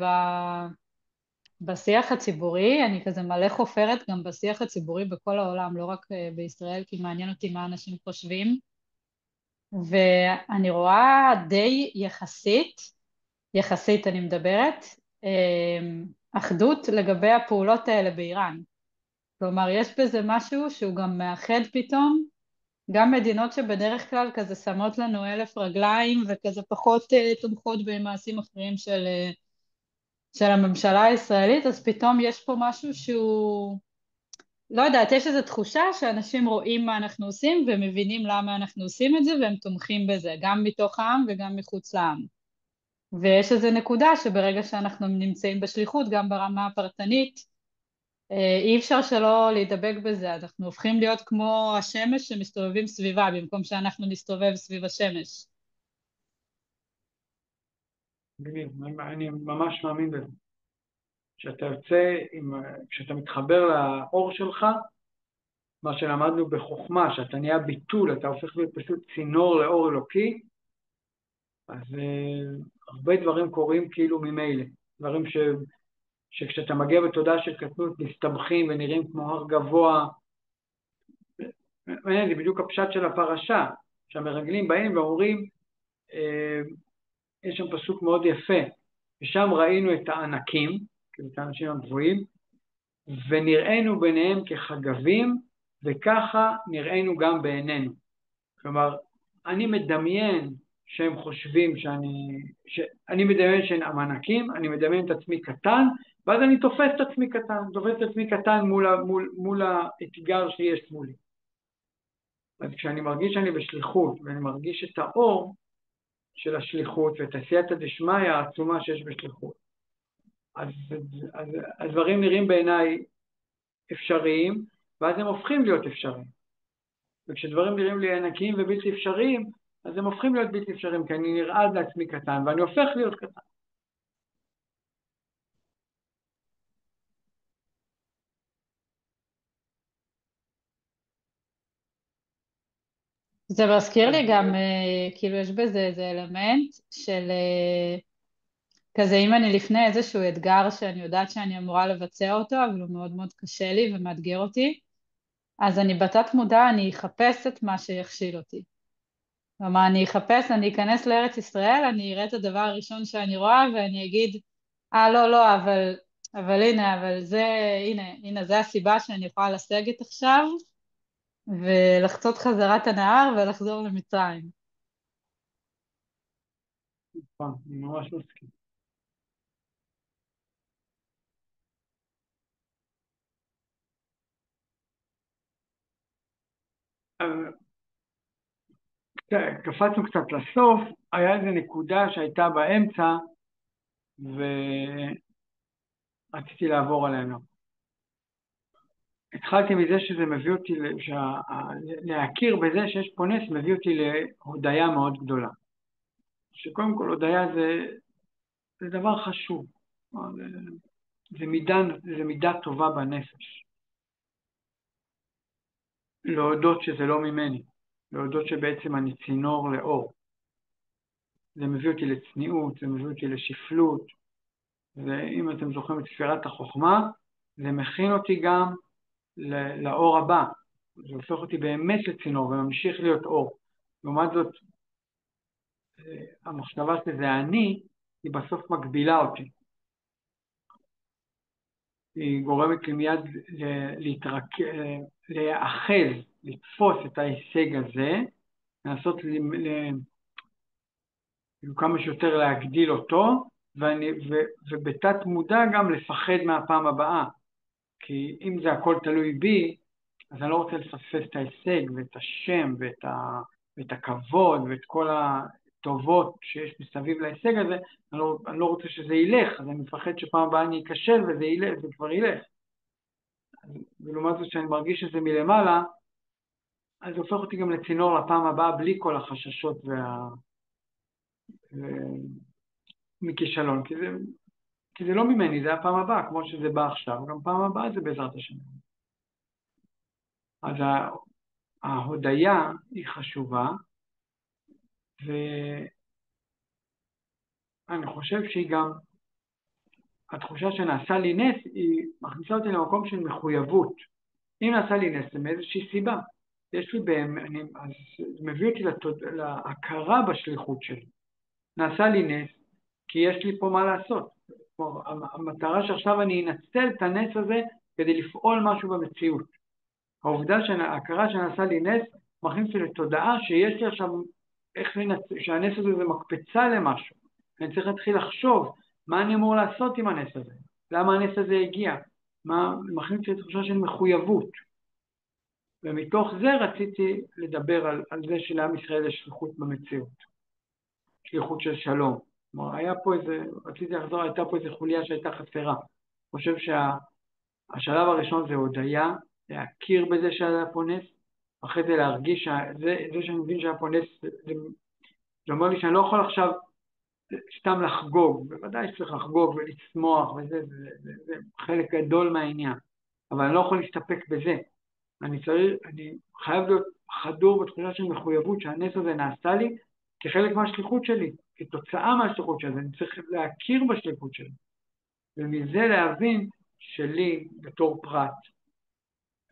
בשיח הציבורי, אני כזה מלא חופרת גם בשיח הציבורי בכל העולם, לא רק בישראל, כי מעניין אותי מה אנשים חושבים. ואני רואה די יחסית אני מדברת, אחדות לגבי הפעולות האלה באיראן. כלומר, יש בזה משהו שהוא גם מאחד פתאום, גם מדינות שבדרך כלל כזה שמות לנו 1000 רגליים וכזה פחות תומכות במעשים אחרים של הממשלה הישראלית, אז פתאום יש פה משהו שהוא, לא יודעת, יש איזו תחושה שאנשים רואים מה אנחנו עושים ומבינים למה אנחנו עושים את זה והם תומכים בזה, גם מתוך העם וגם מחוץ לעם. ויש איזו נקודה שברגע שאנחנו נמצאים בשליחות, גם ברמה הפרטנית, אי אפשר שלא להידבק בזה, אנחנו הופכים להיות כמו השמש שמסתובבים סביבה, במקום שאנחנו נסתובב סביב השמש. אני ממש מאמין בזה. כשאתה יוצא, כשאתה מתחבר לאור שלך, מה שלמדנו בחוכמה, שאתה נהיה ביטול, אתה הופך להיות פשוט צינור לאור אלוקי, אז הרבה דברים קורים כאילו ממילא. דברים שכשאתה מגיע בתודעה של קטנות מסתבכים ונראים כמו הר גבוה. זה בדיוק הפשט של הפרשה, שהמרגלים באים ואומרים, יש שם פסוק מאוד יפה, ושם ראינו את הענקים, כאילו את האנשים הגבוהים, ונראינו ביניהם כחגבים, וככה נראינו גם בעינינו. כלומר, אני מדמיין שהם חושבים אני מדמיין שהם ענקים, אני מדמיין את עצמי קטן, ואז אני תופס את עצמי קטן מול האתגר שיש מולי. אז כשאני מרגיש שאני בשליחות, ואני מרגיש את האור של השליחות, ואת עשייתא דשמיא העצומה שיש בשליחות, אז הדברים נראים בעיניי אפשריים, ואז הם הופכים להיות אפשריים. וכשדברים נראים לי ענקיים ובלתי אפשריים, אז הם הופכים להיות בלתי אפשריים, כי אני נרעד לעצמי קטן, ואני הופך להיות קטן. זה מזכיר לי גם, כאילו יש בזה איזה אלמנט של כזה, אם אני לפני איזשהו אתגר שאני יודעת שאני אמורה לבצע אותו, אבל הוא מאוד מאוד קשה לי ומאתגר אותי, אז אני בתת מודע, אני אחפש את מה שיכשיל אותי. כלומר, אני אכנס לארץ ישראל, אני אראה את הדבר הראשון שאני רואה, ואני אגיד, לא, אבל הנה, הנה, זה הסיבה שאני יכולה לסגת עכשיו, ולחצות חזרת הנהר ולחזור למצרים. נכון, אני ממש מסכים. קפצנו קצת לסוף, היה איזו נקודה שהייתה באמצע, ורציתי לעבור עלינו. התחלתי מזה שזה מביא אותי, להכיר בזה שיש פה נס, מביא אותי להודיה מאוד גדולה. שקודם כל הודיה זה דבר חשוב, זה מידה טובה בנפש. להודות שזה לא ממני, להודות שבעצם אני צינור לאור. זה מביא אותי לצניעות, זה מביא אותי לשפלות, ואם אתם זוכרים את ספירת החוכמה, זה מכין אותי גם לאור הבא. זה הופך אותי באמת לצינור וממשיך להיות אור. לעומת זאת, המחשבה שזה אני, היא בסוף מגבילה אותי. היא גורמת לי מיד להיאחז, לתפוס את ההישג הזה, לנסות כמה שיותר להגדיל אותו, ובתת מודע גם לפחד מהפעם הבאה. כי אם זה הכל תלוי בי, אז אני לא רוצה לפספס את ההישג ואת השם ואת הכבוד ואת כל הטובות שיש מסביב להישג הזה, אני לא רוצה שזה ילך, אז אני מפחד שפעם הבאה אני אכשל וזה ילך, זה כבר ילך. ולעומת זאת שאני מרגיש שזה מלמעלה, אז זה הופך אותי גם לצינור לפעם הבאה בלי כל החששות מכישלון, כי זה לא ממני, זה הפעם הבאה, כמו שזה בא עכשיו, גם פעם הבאה זה בעזרת השם. אז ההודיה היא חשובה, ואני חושב שהיא גם, התחושה שנעשה לי נס, היא מכניסה אותי למקום של מחויבות. אם נעשה לי נס, זה מאיזושהי סיבה. יש לי אז זה מביא אותי להכרה בשליחות שלי. נעשה לי נס, כי יש לי פה מה לעשות. המטרה שעכשיו אני אנצל את הנס הזה כדי לפעול משהו במציאות. ההכרה שנעשה לי נס, מכניס לי לתודעה שיש לי עכשיו, שהנס הזה זה מקפצה למשהו. אני צריך להתחיל לחשוב מה אני אמור לעשות עם הנס הזה, למה הנס הזה הגיע, מכניס לי תחושה של מחויבות. ומתוך זה רציתי לדבר על זה שלעם ישראל יש שליחות במציאות, שליחות של שלום. כלומר, רציתי לחזור, הייתה פה איזו חוליה שהייתה חסרה. אני חושב שהשלב הראשון זה הודיה, להכיר בזה שהיה פה נס, אחרי זה להרגיש, זה שאני מבין שהיה פה נס, זה אומר לי שאני לא יכול עכשיו סתם לחגוג, בוודאי שצריך לחגוג ולצמוח, זה חלק גדול מהעניין, אבל אני לא יכול להסתפק בזה. אני חייב להיות חדור בתחושה של מחויבות שהנס הזה נעשה לי כחלק מהשליחות שלי, כתוצאה מהשליחות שלי, אני צריך להכיר בשליחות שלי, ומזה להבין שלי בתור פרט,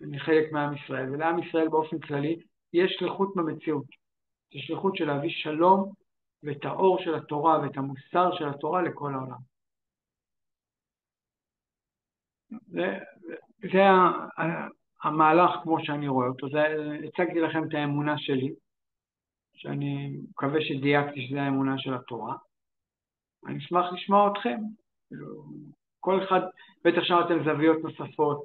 אני חלק מעם ישראל, ולעם ישראל באופן כללי יש שליחות במציאות, זה שליחות של להביא שלום ואת האור של התורה ואת המוסר של התורה לכל העולם. זה המהלך כמו שאני רואה אותו, הצגתי לכם את האמונה שלי, שאני מקווה שדייקתי שזה האמונה של התורה. אני אשמח לשמוע אתכם, כל אחד, בטח שמעתם זוויות נוספות,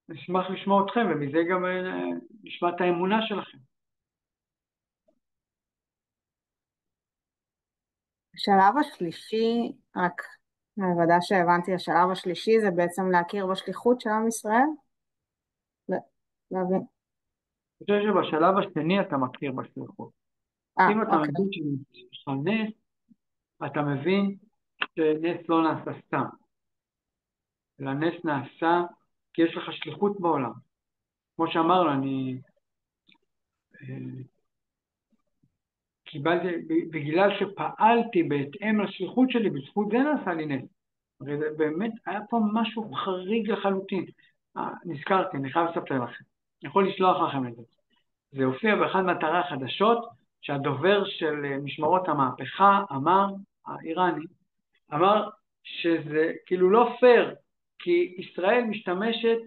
נשמח לשמוע אתכם, ומזה גם נשמע את האמונה שלכם. השלב השלישי, רק מהוועדה שהבנתי, השלב השלישי זה בעצם להכיר בשליחות של עם ישראל? להבין. אני חושב שבשלב השני אתה מכיר בשליחות. אם אתה מבין שיש לך נס, אתה מבין שנס לא נעשה סתם. אלא נס נעשה כי יש לך שליחות בעולם. כמו שאמרנו, אני קיבלתי, בגלל שפעלתי בהתאם לשליחות שלי, בזכות זה נעשה לי נס. הרי באמת היה פה משהו חריג לחלוטין. נזכרתי, אני חייב לספר לכם. אני יכול לשלוח לכם את זה. זה הופיע באחד מאתרי החדשות, שהדובר של משמרות המהפכה אמר, האיראני, אמר שזה כאילו לא פייר, כי ישראל משתמשת,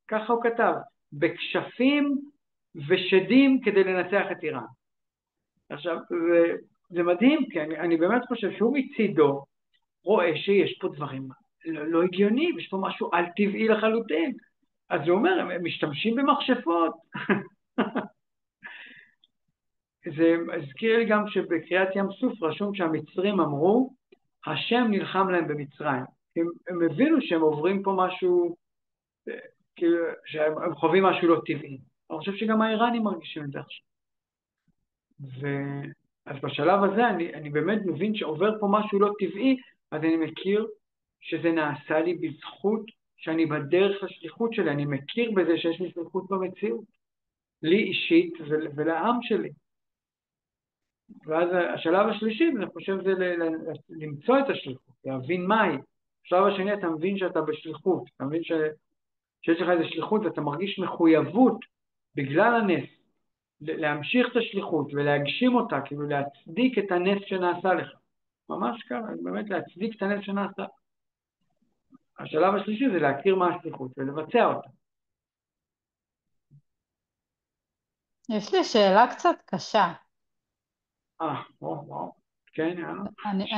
ככה הוא כתב, בכשפים ושדים כדי לנצח את איראן. עכשיו, זה מדהים, כי אני באמת חושב שהוא מצידו רואה שיש פה דברים לא הגיוניים, יש פה משהו על טבעי לחלוטין. אז הוא אומר, הם משתמשים במכשפות. זה הזכיר לי גם שבקריאת ים סוף רשום שהמצרים אמרו, השם נלחם להם במצרים. הם הבינו שהם עוברים פה משהו, שהם חווים משהו לא טבעי. אני חושב שגם האיראנים מרגישים את זה עכשיו. אז בשלב הזה אני באמת מבין שעובר פה משהו לא טבעי, אז אני מכיר שזה נעשה לי בזכות שאני בדרך לשליחות שלי, אני מכיר בזה שיש לי שליחות במציאות, לי אישית ולעם שלי. ואז השלב השלישי, אני חושב, זה למצוא את השליחות, להבין מהי. בשלב השני אתה מבין שאתה בשליחות, אתה מבין שיש לך איזו שליחות ואתה מרגיש מחויבות בגלל הנס, להמשיך את השליחות ולהגשים אותה, כאילו להצדיק את הנס שנעשה לך. ממש ככה, באמת להצדיק את הנס שנעשה. השלב השלישי זה להכיר מה השליחות ולבצע אותה. יש לי שאלה קצת קשה. וואו, כן, יאללה.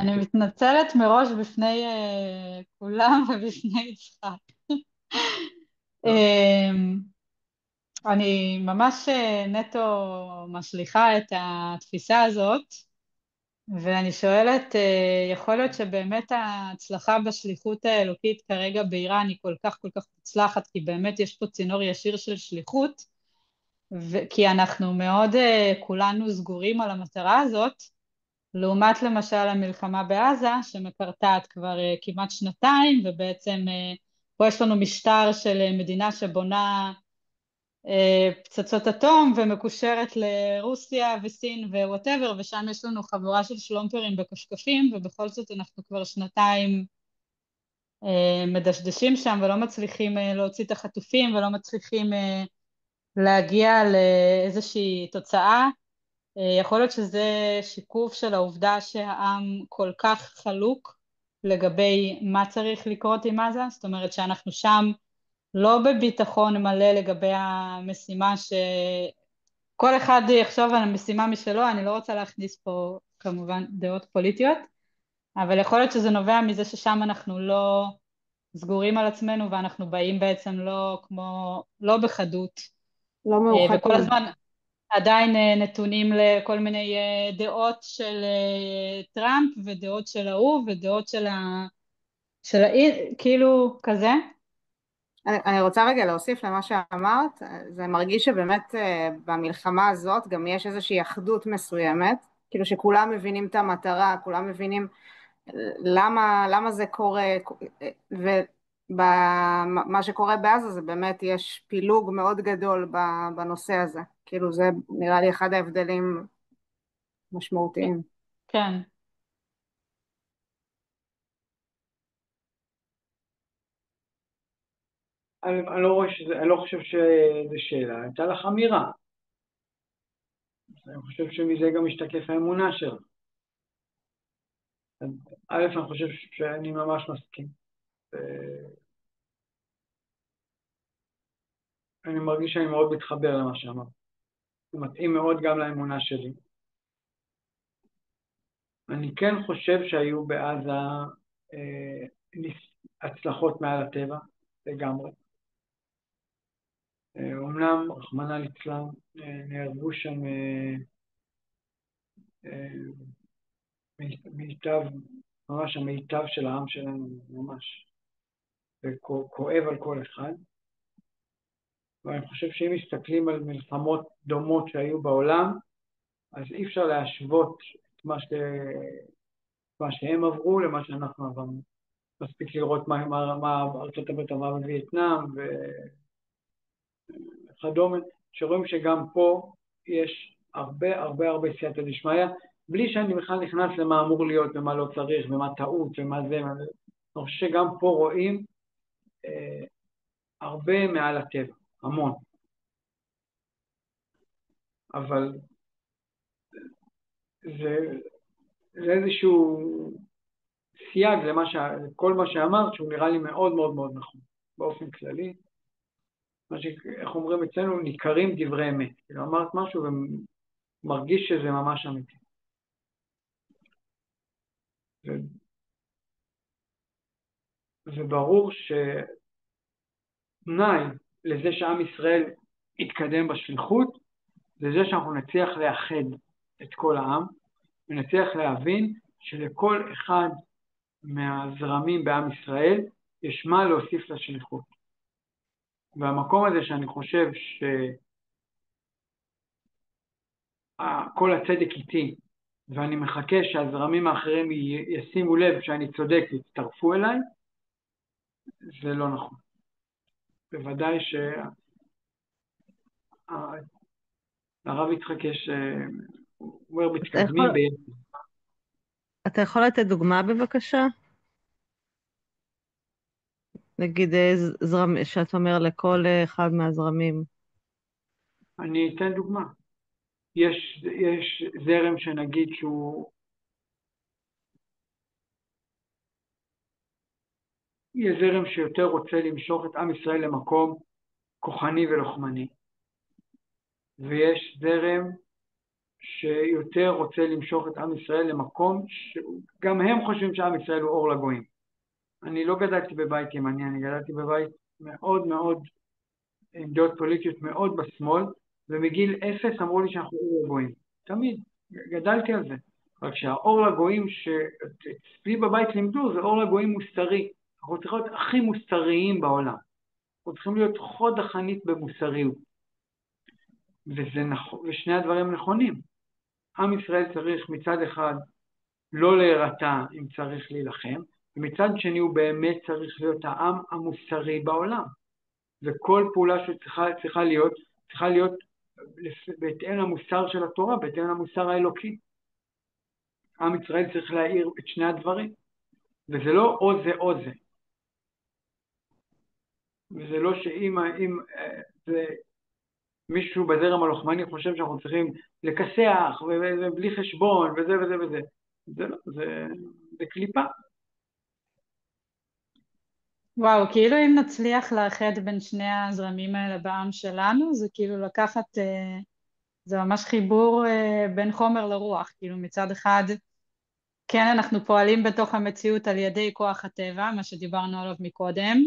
אני מתנצלת מראש בפני כולם ובפני יצחק. אני ממש נטו משליכה את התפיסה הזאת, ואני שואלת, יכול להיות שבאמת ההצלחה בשליחות האלוקית כרגע באיראן היא כל כך מוצלחת, כי באמת יש פה צינור ישיר של שליחות, כי אנחנו מאוד כולנו סגורים על המטרה הזאת, לעומת למשל המלחמה בעזה, שמקרטעת כבר כמעט שנתיים, ובעצם פה יש לנו משטר של מדינה שבונה פצצות אטום ומקושרת לרוסיה וסין ווואטאבר, ושם יש לנו חבורה של שלומפרים בקשקשים, ובכל זאת אנחנו כבר שנתיים מדשדשים שם ולא מצליחים להוציא את החטופים ולא מצליחים להגיע לאיזושהי תוצאה. יכול להיות שזה שיקוף של העובדה שהעם כל כך חלוק לגבי מה צריך לקרות עם עזה, זאת אומרת שאנחנו שם לא בביטחון מלא לגבי המשימה, שכל אחד יחשוב על המשימה משלו. אני לא רוצה להכניס פה כמובן דעות פוליטיות, אבל יכול להיות שזה נובע מזה ששם אנחנו לא סגורים על עצמנו, ואנחנו באים בעצם לא בחדות, לא וכל מאוחדים. הזמן עדיין נתונים לכל מיני דעות של טראמפ ודעות של ההוא ודעות של כאילו כזה. אני רוצה רגע להוסיף למה שאמרת. זה מרגיש שבאמת במלחמה הזאת גם יש איזושהי אחדות מסוימת, כאילו שכולם מבינים את המטרה, כולם מבינים למה זה קורה, ומה שקורה בעזה זה באמת יש פילוג מאוד גדול בנושא הזה, כאילו זה נראה לי אחד ההבדלים משמעותיים. כן. אני לא חושב שזה שאלה, הייתה לך אמירה. אני חושב שמזה גם משתקף האמונה שלך. א', אני חושב שאני ממש מסכים. אני מרגיש שאני מאוד מתחבר למה שאמרת. זה מתאים מאוד גם לאמונה שלי. אני כן חושב שהיו בעזה הצלחות מעל הטבע, לגמרי. אומנם, רחמנא ליצלן, נהרגו שם מיטב, ממש המיטב של העם שלנו, ממש. וכואב על כל אחד. ואני חושב שאם מסתכלים על מלחמות דומות שהיו בעולם, אז אי אפשר להשוות את מה שהם עברו למה שאנחנו עברנו. מספיק לראות מה ארצות הברית עברה בווייטנאם וכדומה, שרואים שגם פה יש הרבה סייעתא דשמיא, בלי שאני בכלל נכנס למה אמור להיות ומה לא צריך ומה טעות ומה זה. אני חושב שגם פה רואים הרבה מעל הטבע, המון. אבל זה איזשהו סייג כל מה שאמרת, שהוא נראה לי מאוד מאוד מאוד נכון, באופן כללי. איך אומרים אצלנו, ניכרים דברי אמת. כאילו אמרת משהו ומרגיש שזה ממש אמיתי. וברור שתנאי לזה שעם ישראל יתקדם בשליחות, זה זה שאנחנו נצליח לאחד את כל העם, ונצליח להבין שלכל אחד מהזרמים בעם ישראל יש מה להוסיף לשליחות. והמקום הזה שאני חושב שכל הצדק איתי, ואני מחכה שהזרמים האחרים ישימו לב שאני צודק ויצטרפו אליי, זה לא נכון. בוודאי שהרב יצחק יש, הוא אומר מתקדמים ביחד. אתה יכול לתת דוגמה בבקשה? נגיד זרם, שאת אומר לכל אחד מהזרמים. אני אתן דוגמה. יש זרם שנגיד שהוא, יש זרם שיותר רוצה למשוך את עם ישראל למקום כוחני ולוחמני. ויש זרם שיותר רוצה למשוך את עם ישראל למקום שגם הם חושבים שעם ישראל הוא אור לגויים. אני לא גדלתי בבית ימני, אני גדלתי בבית מאוד מאוד, עם דעות פוליטיות מאוד בשמאל, ומגיל 0 אמרו לי שאנחנו אור לגויים. תמיד, גדלתי על זה. רק שהאור לגויים שאצלי בבית לימדו זה אור לגויים מוסרי. אנחנו צריכים להיות הכי מוסריים בעולם. אנחנו צריכים להיות חוד החנית במוסריות. ושני הדברים נכונים. עם ישראל צריך מצד אחד לא להירתע אם צריך להילחם, ומצד שני הוא באמת צריך להיות העם המוסרי בעולם. וכל פעולה שצריכה להיות בהתאם למוסר של התורה, בהתאם למוסר האלוקי. עם ישראל צריך להעיר את שני הדברים, וזה לא או זה או זה. וזה לא שאם מישהו בזרם הלוחמני חושב שאנחנו צריכים לכסח ובלי חשבון וזה וזה וזה. זה קליפה. וואו, כאילו אם נצליח לאחד בין שני הזרמים האלה בעם שלנו, זה כאילו לקחת, זה ממש חיבור בין חומר לרוח, כאילו מצד אחד, כן אנחנו פועלים בתוך המציאות על ידי כוח הטבע, מה שדיברנו עליו מקודם,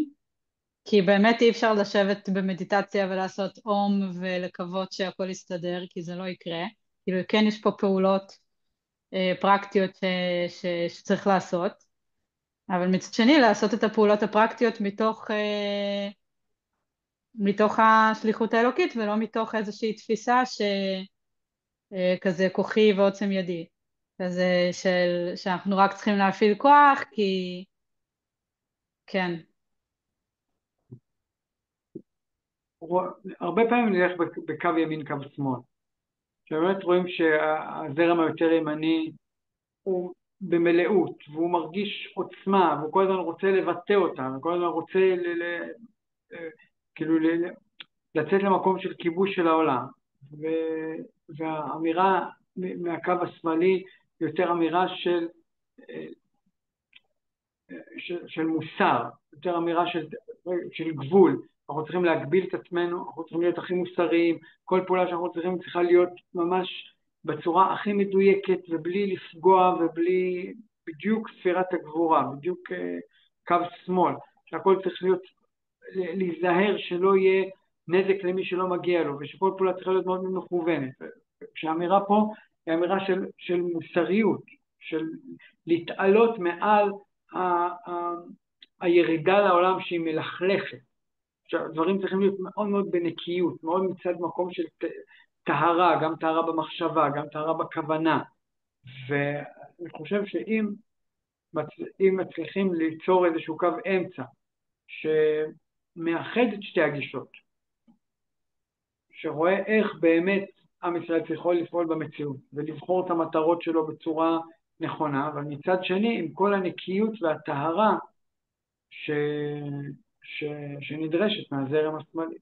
כי באמת אי אפשר לשבת במדיטציה ולעשות אום ולקוות שהכל יסתדר, כי זה לא יקרה, כאילו כן יש פה פעולות פרקטיות שצריך לעשות, אבל מצד שני לעשות את הפעולות הפרקטיות מתוך השליחות האלוקית ולא מתוך איזושהי תפיסה שכזה כוחי ועוצם ידי, כזה שאנחנו רק צריכים להפעיל כוח כי כן. הרבה פעמים נלך בקו ימין קו שמאל, שבאמת רואים שהזרם היותר ימני הוא במלאות, והוא מרגיש עוצמה, והוא כל הזמן רוצה לבטא אותה, וכל הזמן רוצה כאילו לצאת למקום של כיבוש של העולם. והאמירה מהקו השמאלי יותר אמירה של מוסר, יותר אמירה של גבול. אנחנו צריכים להגביל את עצמנו, אנחנו צריכים להיות הכי מוסריים, כל פעולה שאנחנו צריכה להיות ממש בצורה הכי מדויקת, ובלי לפגוע, ובלי בדיוק ספירת הגבורה, בדיוק קו שמאל, שהכל צריך להיזהר שלא יהיה נזק למי שלא מגיע לו, ושכל פעולה צריכה להיות מאוד מכוונת. כשהאמירה פה היא אמירה של מוסריות, של להתעלות מעל הירידה לעולם שהיא מלכלכת. דברים צריכים להיות מאוד מאוד בנקיות, מאוד מצד מקום של טהרה, גם טהרה במחשבה, גם טהרה בכוונה. ואני חושב שאם מצליחים ליצור איזשהו קו אמצע, שמאחד את שתי הגישות, שרואה איך באמת עם ישראל צריך לפעול במציאות, ולבחור את המטרות שלו בצורה נכונה, אבל מצד שני עם כל הנקיות והטהרה שנדרשת מהזרם השמאלי.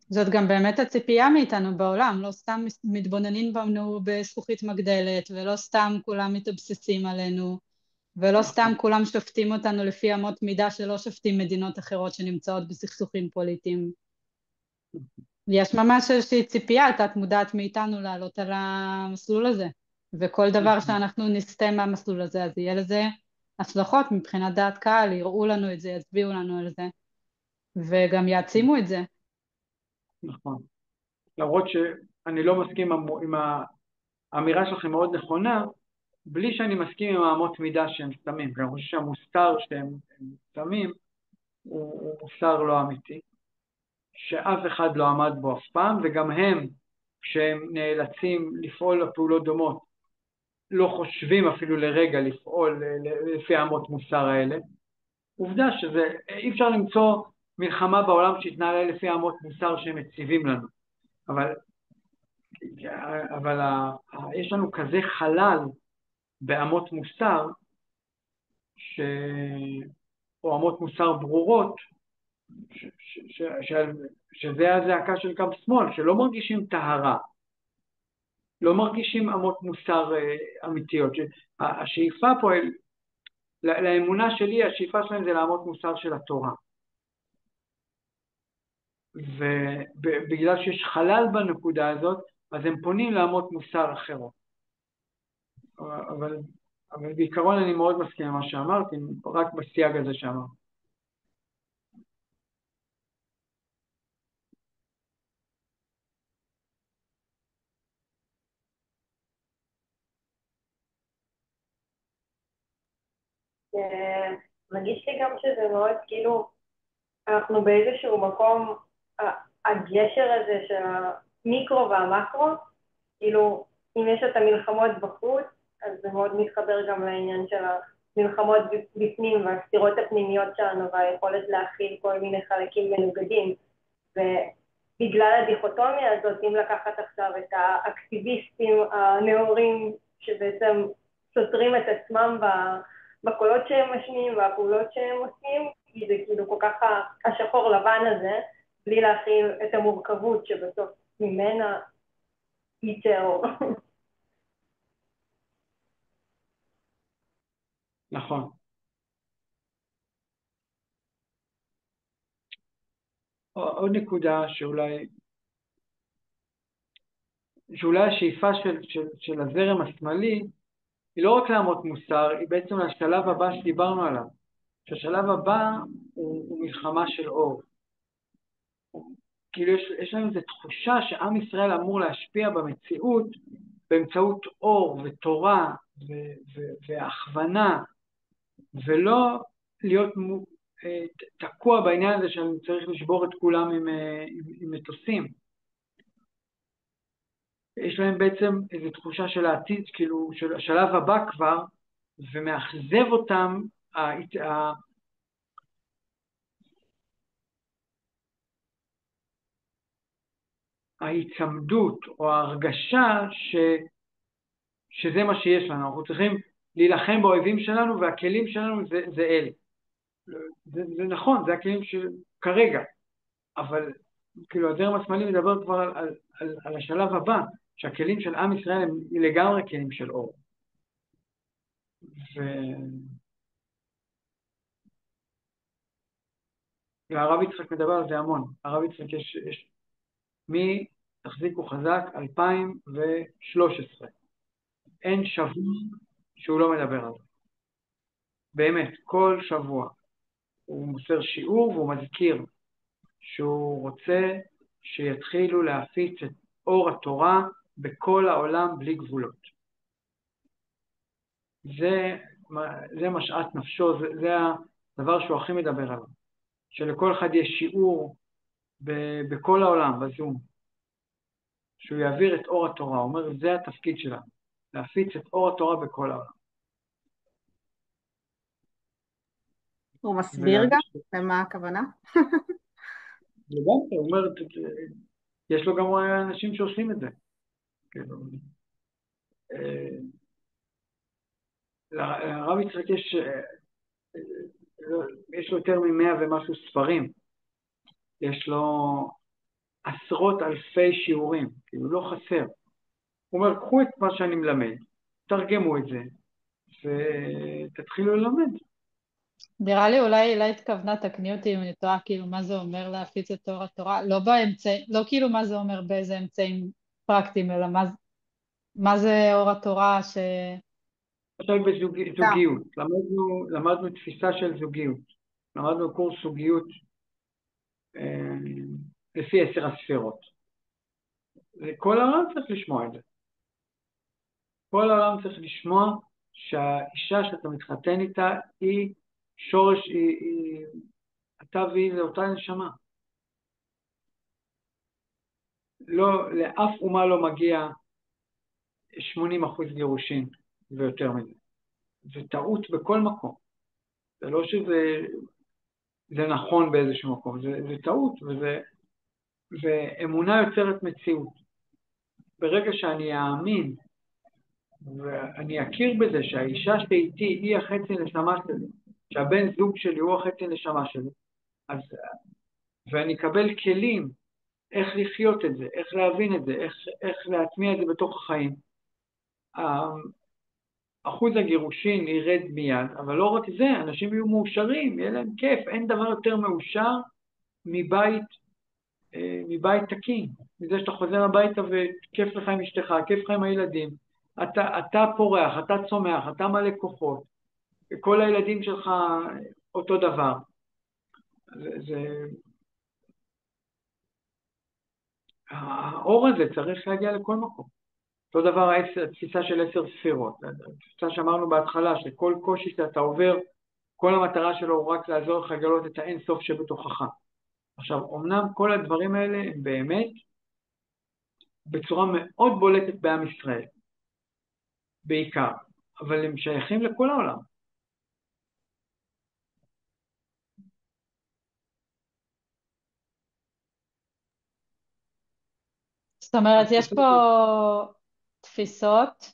זאת גם באמת הציפייה מאיתנו בעולם, לא סתם מתבוננים בנו בזכוכית מגדלת, ולא סתם כולם מתאבססים עלינו, ולא סתם כולם שופטים אותנו לפי אמות מידה שלא שופטים מדינות אחרות שנמצאות בסכסוכים פוליטיים. יש ממש איזושהי ציפייה תת מודעת מאיתנו לעלות על המסלול הזה, וכל דבר שאנחנו נסתה מהמסלול הזה, אז יהיה לזה השלכות מבחינת דעת קהל, יראו לנו את זה, יצביעו לנו על זה, וגם יעצימו את זה. נכון. למרות שאני לא מסכים עם האמירה שלכם מאוד נכונה, בלי שאני מסכים עם האמות מידה שהם שמים. אני חושב שהמוסר שהם שמים הוא מוסר לא אמיתי, שאף אחד לא עמד בו אף פעם, וגם הם, כשהם נאלצים לפעול לפעולות דומות, לא חושבים אפילו לרגע לפעול לפי האמות מוסר האלה. עובדה אי אפשר למצוא מלחמה בעולם שהתנהלה לפי האמות מוסר שהם מציבים לנו. אבל יש לנו כזה חלל באמות מוסר, או אמות מוסר ברורות, שזה הזעקה של קו שמאל, שלא מרגישים טהרה, לא מרגישים אמות מוסר אמיתיות. השאיפה פה, לאמונה שלי, השאיפה שלהם זה לאמות מוסר של התורה. ובגלל שיש חלל בנקודה הזאת, אז הם פונים לאמות מוסר אחרות. אבל בעיקרון אני מאוד מסכים עם מה שאמרתי, רק בסייג הזה שאמרתי. מרגיש לי גם שזה מאוד כאילו, אנחנו באיזשהו מקום, הגשר הזה של המיקרו והמקרו, כאילו, אם יש את המלחמות בחוץ, אז זה מאוד מתחבר גם לעניין של המלחמות בפנים והסתירות הפנימיות שלנו והיכולת להכיל כל מיני חלקים מנוגדים. ובגלל הדיכוטומיה הזאת, אם לקחת עכשיו את האקטיביסטים הנאורים שבעצם סותרים את עצמם בקולות שהם משמיעים והפעולות שהם עושים, כי זה כאילו כל כך השחור לבן הזה, בלי להכיל את המורכבות שבסוף ממנה ייצר. נכון. עוד נקודה שאולי השאיפה של הזרם השמאלי היא לא רק לאמות מוסר, היא בעצם השלב הבא שדיברנו עליו. שהשלב הבא הוא מלחמה של אור. כאילו יש לנו איזו תחושה שעם ישראל אמור להשפיע במציאות באמצעות אור ותורה והכוונה, ולא להיות תקוע בעניין הזה שאני צריך לשבור את כולם עם מטוסים. יש להם בעצם איזו תחושה של העתיד, כאילו של השלב הבא כבר, ומאכזב אותם ההיצמדות או ההרגשה שזה מה שיש לנו. אנחנו צריכים להילחם באויבים שלנו, והכלים שלנו זה אלה. זה נכון, זה הכלים כרגע, אבל כאילו הזרם השמאלי מדבר כבר על השלב הבא, שהכלים של עם ישראל הם לגמרי כלים של אור. והרב יצחק מדבר על זה המון. הרב יצחק יש מי תחזיקו חזק 2013. אין שבוע שהוא לא מדבר על זה. באמת, כל שבוע. הוא מוסר שיעור והוא מזכיר שהוא רוצה שיתחילו להפיץ את אור התורה בכל העולם בלי גבולות. זה משעת נפשו, זה הדבר שהוא הכי מדבר עליו. שלכל אחד יש שיעור בכל העולם, בזום. שהוא יעביר את אור התורה. הוא אומר, זה התפקיד שלנו. להפיץ את אור התורה בכל העולם. הוא מסביר גם למה הכוונה? הוא אומר, יש לו גם אנשים שעושים את זה. לרב יצחק יש לו יותר מ100 ומשהו ספרים. יש לו עשרות אלפי שיעורים, כאילו לא חסר. הוא אומר, קחו את מה שאני מלמד, תרגמו את זה, ותתחילו ללמד. נראה לי אולי התכוונה, תקני אותי אם אני טועה, כאילו מה זה אומר להפיץ את אור התורה, לא כאילו מה זה אומר באיזה אמצעים פרקטיים, אלא מה זה אור התורה עכשיו בזוגיות, למדנו תפיסה של זוגיות, למדנו קורס זוגיות לפי 10 הספירות. כל העולם צריך לשמוע את זה. כל העולם צריך לשמוע שהאישה שאתה מתחתן איתה היא שורש, אתה והיא זה אותה נשמה. לא, לאף אומה לא מגיע 80% גירושין ויותר מזה. זה טעות בכל מקום. זה לא שזה נכון באיזשהו מקום, זה טעות, ואמונה יוצרת מציאות. ברגע שאני אאמין, ואני אכיר בזה שהאישה שאיתי היא החצי נשמה שלי, שהבן זוג שלי הוא החצי נשמה שלי, ואני אקבל כלים איך לחיות את זה, איך להבין את זה, איך להטמיע את זה בתוך החיים. אחוז הגירושין ירד מיד, אבל לא רק זה, אנשים יהיו מאושרים, יהיה להם כיף, אין דבר יותר מאושר מבית תקין, מזה שאתה חוזר הביתה וכיף לך עם אשתך, כיף לך עם הילדים, אתה פורח, אתה צומח, אתה מלא כוחות, כל הילדים שלך אותו דבר. האור הזה צריך להגיע לכל מקום. אותו דבר התפיסה של 10 ספירות, התפיסה שאמרנו בהתחלה, שכל קושי שאתה עובר כל המטרה שלו הוא רק לעזור לך לגלות את האין סוף שבתוכך. עכשיו, אמנם כל הדברים האלה הם באמת בצורה מאוד בולטת בעם ישראל, בעיקר, אבל הם שייכים לכל העולם. זאת אומרת, יש פה תפיסות,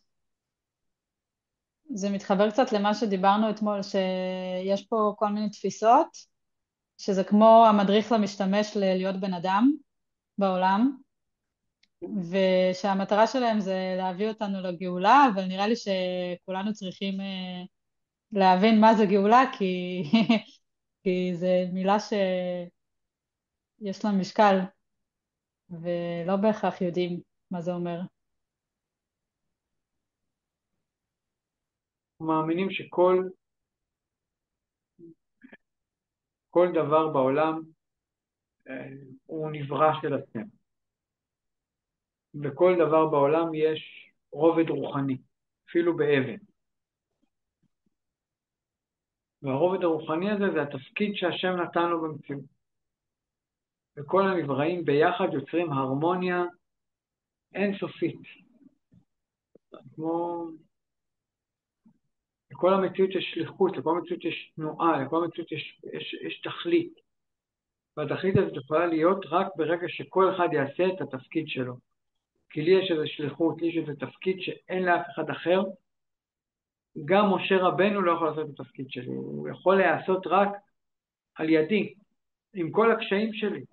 זה מתחבר קצת למה שדיברנו אתמול, שיש פה כל מיני תפיסות, שזה כמו המדריך למשתמש להיות בן אדם בעולם, ושהמטרה שלהם זה להביא אותנו לגאולה, אבל נראה לי שכולנו צריכים להבין מה זה גאולה, כי זו מילה שיש לה משקל, ולא בהכרח יודעים מה זה אומר. מאמינים שכל דבר בעולם הוא נברא של עצמם. בכל דבר בעולם יש רובד רוחני, אפילו באבן. והרובד הרוחני הזה זה התפקיד שהשם נתן לו במציאות. וכל הנבראים ביחד יוצרים הרמוניה אינסופית. כמו לכל המציאות יש שליחות, לכל המציאות יש תנועה, לכל המציאות יש תכלית. והתכלית הזאת יכולה להיות רק ברגע שכל אחד יעשה את התפקיד שלו. כי לי יש איזו שליחות, לי יש איזה תפקיד שאין לאף אחד אחר. גם משה רבנו לא יכול לעשות את התפקיד שלי, הוא יכול להיעשות רק על ידי, עם כל הקשיים שלי.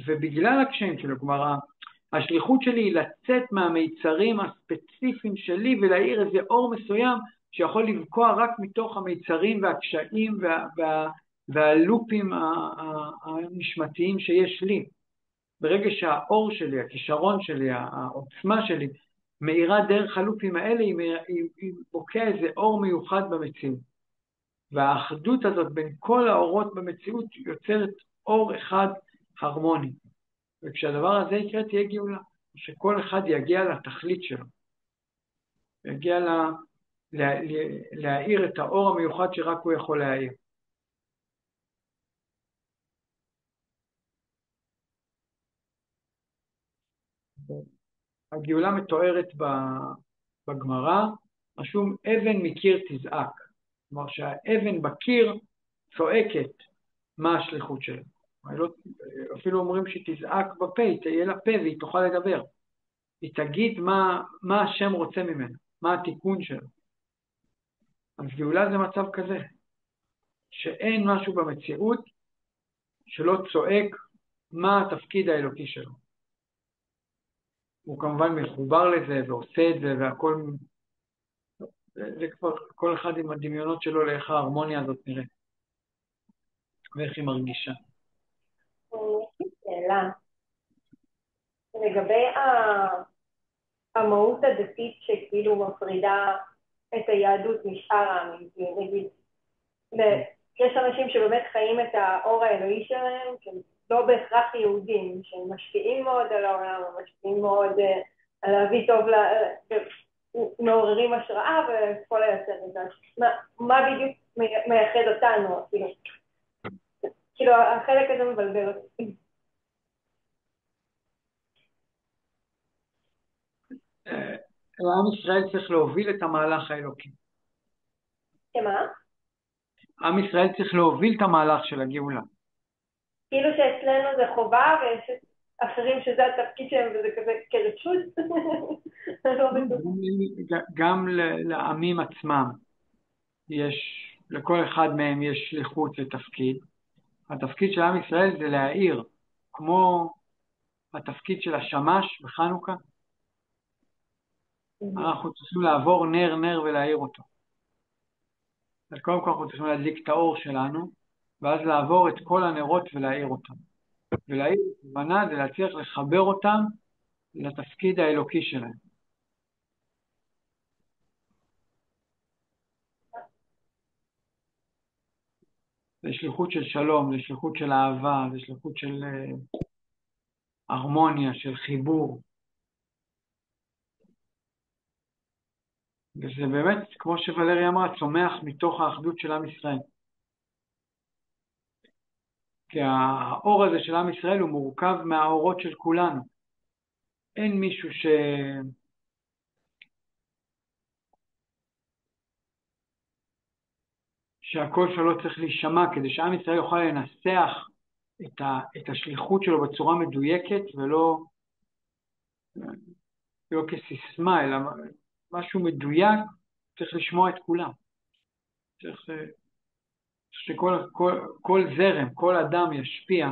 ובגלל הקשיים שלו, כלומר, השליחות שלי היא לצאת מהמיצרים הספציפיים שלי ולהאיר איזה אור מסוים שיכול לבקוע רק מתוך המיצרים והקשיים והלופים הנשמתיים שיש לי. ברגע שהאור שלי, הכישרון שלי, העוצמה שלי, מאירה דרך הלופים האלה, היא בוקע איזה אור מיוחד במציאות. והאחדות הזאת בין כל האורות במציאות יוצרת אור אחד הרמוני. וכשהדבר הזה יקרה תהיה גאולה, שכל אחד יגיע לתכלית שלו. יגיע להאיר את האור המיוחד שרק הוא יכול להאיר. הגאולה מתוארת בגמרא, משום אבן מקיר תזעק. כלומר שהאבן בקיר צועקת מה השליחות שלה. אפילו אומרים שתזעק בפה, תהיה לה פה והיא תוכל לדבר. היא תגיד מה השם רוצה ממנה, מה התיקון שלה. אז גאולה זה מצב כזה, שאין משהו במציאות שלא צועק מה התפקיד האלוקי שלו. הוא כמובן מחובר לזה ועושה את זה והכל, זה כבר כל אחד עם הדמיונות שלו לאיך ההרמוניה הזאת נראית, ואיך היא מרגישה. שאלה, לגבי המהות הדתית שכאילו מפרידה את היהדות משאר העמים, נגיד, יש אנשים שבאמת חיים את האור האלוהי שלהם, שהם לא בהכרח יהודים, שהם משקיעים מאוד על העולם, משקיעים מאוד על להביא טוב, מעוררים השראה וכל היצר את זה. מה בדיוק מייחד אותנו, כאילו החלק הזה מבלבל אותי. עם ישראל צריך להוביל את המהלך האלוקי. שמה? עם ישראל צריך להוביל את המהלך של הגאולה. כאילו שאצלנו זה חובה ויש אחרים שזה התפקיד שלהם וזה כזה כרשות. גם לעמים עצמם לכל אחד מהם יש שליחות ותפקיד. התפקיד של עם ישראל זה להאיר, כמו התפקיד של השמש בחנוכה. אנחנו צריכים לעבור נר ולהאיר אותו. אז קודם כל אנחנו צריכים להדליק את האור שלנו, ואז לעבור את כל הנרות ולהאיר אותם. ולהאיר את הכוונה זה להצליח לחבר אותם לתפקיד האלוקי שלהם. זה שליחות של שלום, זה שליחות של אהבה, זה שליחות של הרמוניה, של חיבור. וזה באמת, כמו שוולרי אמרה, צומח מתוך האחדות של עם ישראל. כי האור הזה של עם ישראל הוא מורכב מהאורות של כולנו. אין מישהו שהקול שלו לא צריך להישמע, כדי שעם ישראל יוכל לנסח את השליחות שלו בצורה מדויקת, ולא כסיסמה, אלא משהו מדויק. צריך לשמוע את כולם. צריך כל זרם, כל אדם ישפיע,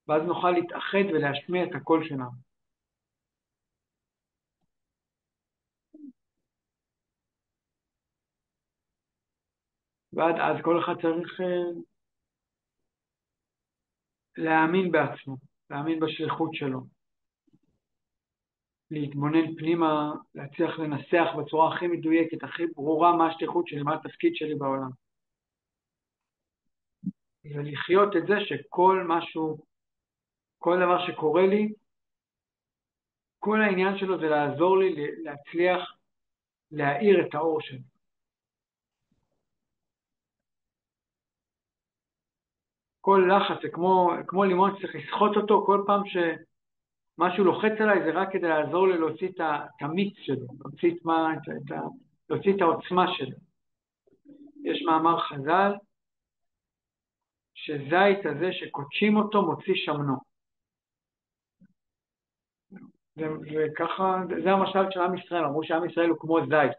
ואז נוכל להתאחד ולהשמיע את הקול שלנו. ועד אז כל אחד צריך להאמין בעצמו, להאמין בשליחות שלו, להתבונן פנימה, להצליח לנסח בצורה הכי מדויקת, הכי ברורה מה השליחות שלי, מה התפקיד שלי בעולם. ולחיות את זה כל דבר שקורה לי, כל העניין שלו זה לעזור לי להצליח להאיר את האור שלי. כל לחץ זה כמו לימון שצריך לסחוט אותו, כל פעם שמשהו לוחץ עליי זה רק כדי לעזור לי להוציא את המיץ שלו, להוציא את העוצמה שלו. יש מאמר חז"ל, שזית הזה שקודשים אותו מוציא שמנו. וככה, זה המשל של עם ישראל, אמרו שעם ישראל הוא כמו זית.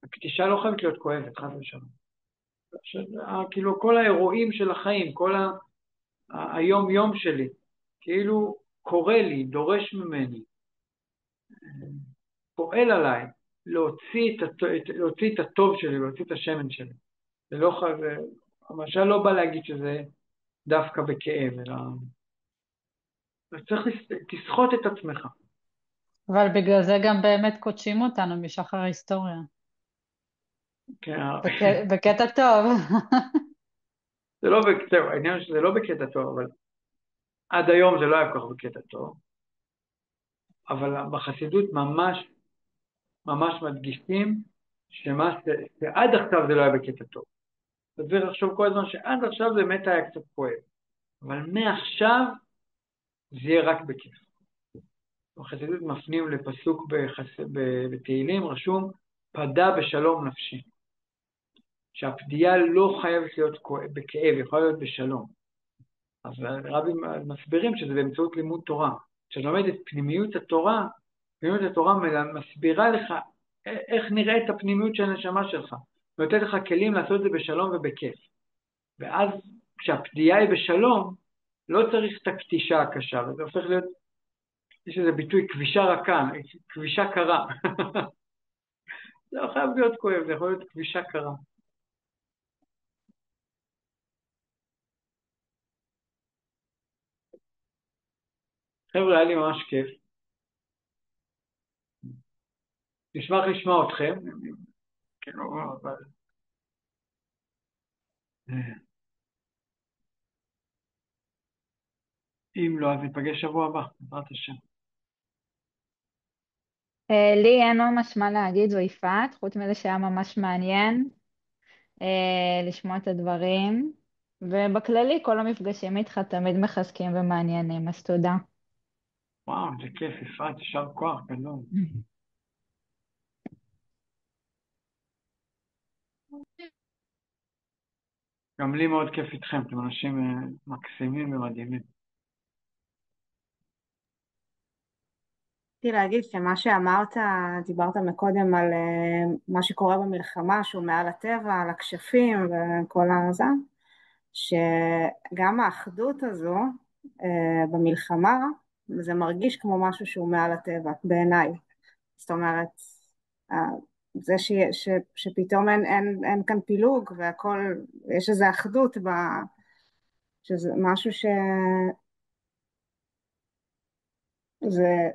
הקדישה לא חייבת להיות כואבת, חס ושלום. כאילו כל האירועים של החיים, כל היום יום שלי, כאילו קורא לי, דורש ממני, פועל עליי, להוציא את הטוב שלי, להוציא את השמן שלי. המשל לא בא להגיד שזה דווקא בכאב, אלא צריך תסחוט את עצמך. אבל בגלל זה גם באמת קודשים אותנו משחר ההיסטוריה. כן. בקטע טוב. העניין שזה לא בקטע טוב, אבל עד היום זה לא היה כל כך בקטע טוב. אבל בחסידות ממש מדגישים שעד עכשיו זה לא היה בקטע טוב. צריך לחשוב כל הזמן שעד עכשיו זה באמת היה קצת כואב. אבל מעכשיו זה יהיה רק בכיף. בחסידות מפנים לפסוק בתהילים, רשום, פדה בשלום נפשי. שהפדיעה לא חייבת להיות בכאב, יכולה להיות בשלום. אז רבים מסבירים שזה באמצעות לימוד תורה. כשאתה לומד את פנימיות התורה מסבירה לך איך נראית הפנימיות של הנשמה שלך, ונותנת לך כלים לעשות את זה בשלום ובכיף. ואז כשהפדיעה היא בשלום, לא צריך את הקטישה הקשה, וזה הופך להיות, יש איזה ביטוי, כבישה רכה, כבישה קרה. זה לא חייב להיות כואב, זה יכול להיות כבישה קרה. חבר'ה, היה לי ממש כיף. נשמח לשמוע אתכם. כן, אבל... אם לא, אז ניפגש שבוע הבא, בעזרת השם. לי אין ממש מה להגיד, זו יפעת, חוץ מזה שהיה ממש מעניין לשמוע את הדברים, ובכללי כל המפגשים איתך תמיד מחזקים ומעניינים, אז תודה. וואו, זה כיף, יפעת, יישר כוח גדול. גם לי מאוד כיף איתכם, אתם אנשים מקסימים ומדהימים. רציתי להגיד שמה שאמרת, דיברת מקודם על מה שקורה במלחמה, שהוא מעל הטבע, על הכשפים וכל הזה, שגם האחדות הזו במלחמה, זה מרגיש כמו משהו שהוא מעל הטבע, בעיניי. זאת אומרת, זה שפתאום אין כאן פילוג והכל, יש איזו אחדות, שזה משהו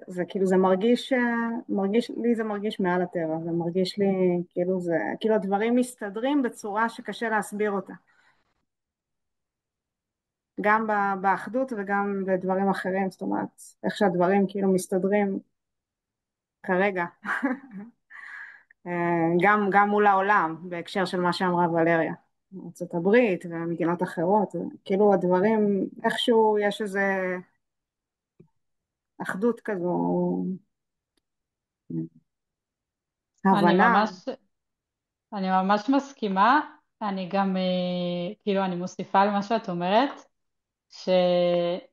זה כאילו זה מרגיש לי, זה מרגיש מעל הטבע, זה מרגיש לי כאילו הדברים מסתדרים בצורה שקשה להסביר אותה, גם באחדות וגם בדברים אחרים. זאת אומרת, איך שהדברים כאילו מסתדרים כרגע. גם מול העולם, בהקשר של מה שאמרה ולריה. ארצות הברית ומדינות אחרות, כאילו הדברים, איכשהו יש איזה אחדות כזו, אני הבנה. ממש, אני ממש מסכימה, אני גם, כאילו, אני מוסיפה על מה שאת אומרת, שכאילו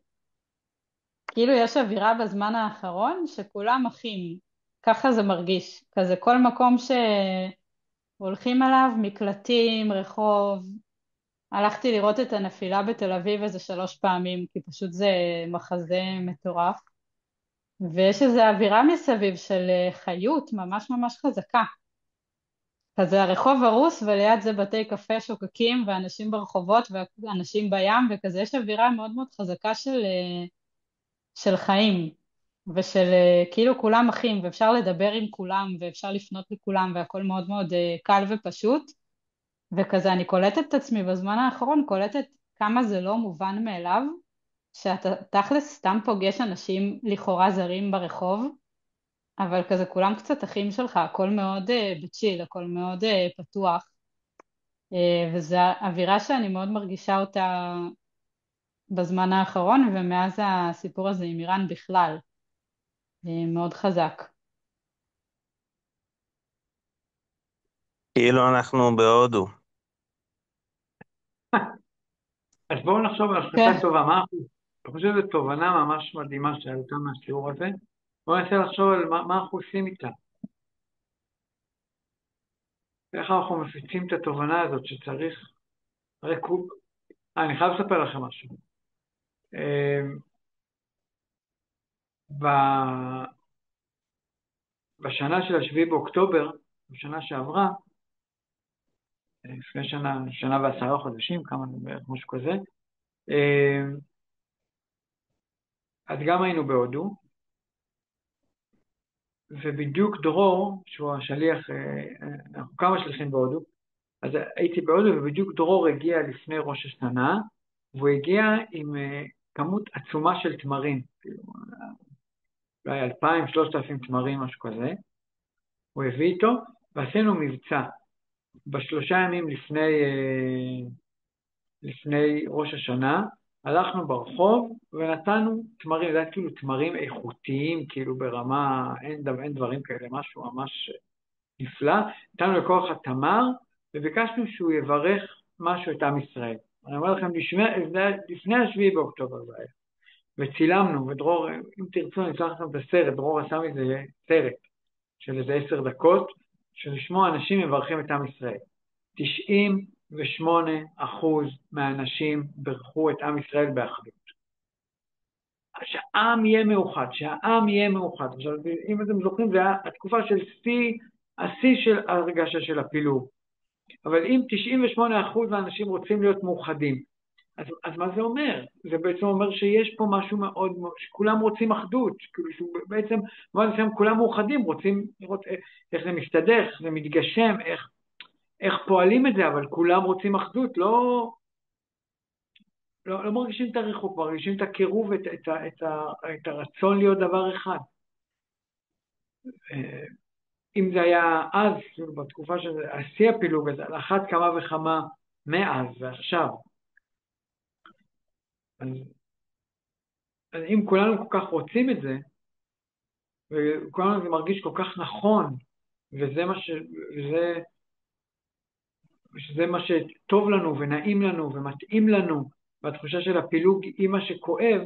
יש אווירה בזמן האחרון שכולם אחים, ככה זה מרגיש, כזה כל מקום שהולכים אליו, מקלטים, רחוב, הלכתי לראות את הנפילה בתל אביב איזה 3 פעמים, כי פשוט זה מחזה מטורף, ויש איזו אווירה מסביב של חיות ממש ממש חזקה. כזה הרחוב הרוס וליד זה בתי קפה שוקקים ואנשים ברחובות ואנשים בים וכזה, יש אווירה מאוד מאוד חזקה של חיים ושל כאילו כולם אחים ואפשר לדבר עם כולם ואפשר לפנות לכולם והכל מאוד מאוד קל ופשוט, וכזה אני קולטת את עצמי בזמן האחרון, קולטת כמה זה לא מובן מאליו שאתה תכלס סתם פוגש אנשים לכאורה זרים ברחוב, אבל כזה כולם קצת אחים שלך, הכל מאוד בצ'יל, הכל מאוד פתוח, וזו אווירה שאני מאוד מרגישה אותה בזמן האחרון, ומאז הסיפור הזה עם איראן בכלל, מאוד חזק. כאילו אנחנו בהודו. אז בואו נחשוב על כן. החלטה טובה. אני חושב שזו תובנה ממש מדהימה שעלתה מהשיעור הזה. בואו ננסה לחשוב על מה אנחנו עושים איתה. איך אנחנו מפיצים את התובנה הזאת שצריך... אני חייב לספר לכם משהו. בשנה של 7 באוקטובר, בשנה שעברה, לפני שנה ו10 חודשים, כמה בערך משהו כזה, אז גם היינו בהודו, ובדיוק דרור, שהוא השליח, אנחנו כמה שליחים בהודו, אז הייתי בהודו ובדיוק דרור הגיע לפני ראש השנה, והוא הגיע עם כמות עצומה של תמרים, אולי 2,000-3,000 תמרים, משהו כזה, הוא הביא איתו, ועשינו מבצע. ב3 ימים לפני ראש השנה, הלכנו ברחוב ונתנו תמרים, זה היה כאילו תמרים איכותיים, כאילו ברמה, אין דברים כאלה, משהו ממש נפלא. נתנו לכוח התמר, וביקשנו שהוא יברך משהו את עם ישראל. אני אומר לכם, לפני 7 באוקטובר זה היה. וצילמנו, ודרור, אם תרצו, אני אצלח לכם את הסרט, דרור עשה מזה סרט של איזה 10 דקות, שלשמוע אנשים מברכים את עם ישראל. 98% מהאנשים ברכו את עם ישראל באחדות. שהעם יהיה מאוחד, שהעם יהיה מאוחד. עכשיו, אם אתם זוכרים, זה היה התקופה של השיא של הרגשה של הפילוג. אבל אם 98% מהאנשים רוצים להיות מאוחדים, אז מה זה אומר? זה בעצם אומר שיש פה משהו מאוד, שכולם רוצים אחדות, כאילו בעצם, כולם מאוחדים, רוצים לראות איך זה מסתדר, איך זה מתגשם, איך פועלים את זה, אבל כולם רוצים אחדות, לא מרגישים את הריחוק, מרגישים את הקירוב, את הרצון להיות דבר אחד. אם זה היה אז, בתקופה של השיא הפילוג הזה, על אחת כמה וכמה מאז ועכשיו. אז אם כולנו כל כך רוצים את זה, וכולנו זה מרגיש כל כך נכון, וזה מה שטוב לנו ונעים לנו ומתאים לנו, והתחושה של הפילוג היא מה שכואב,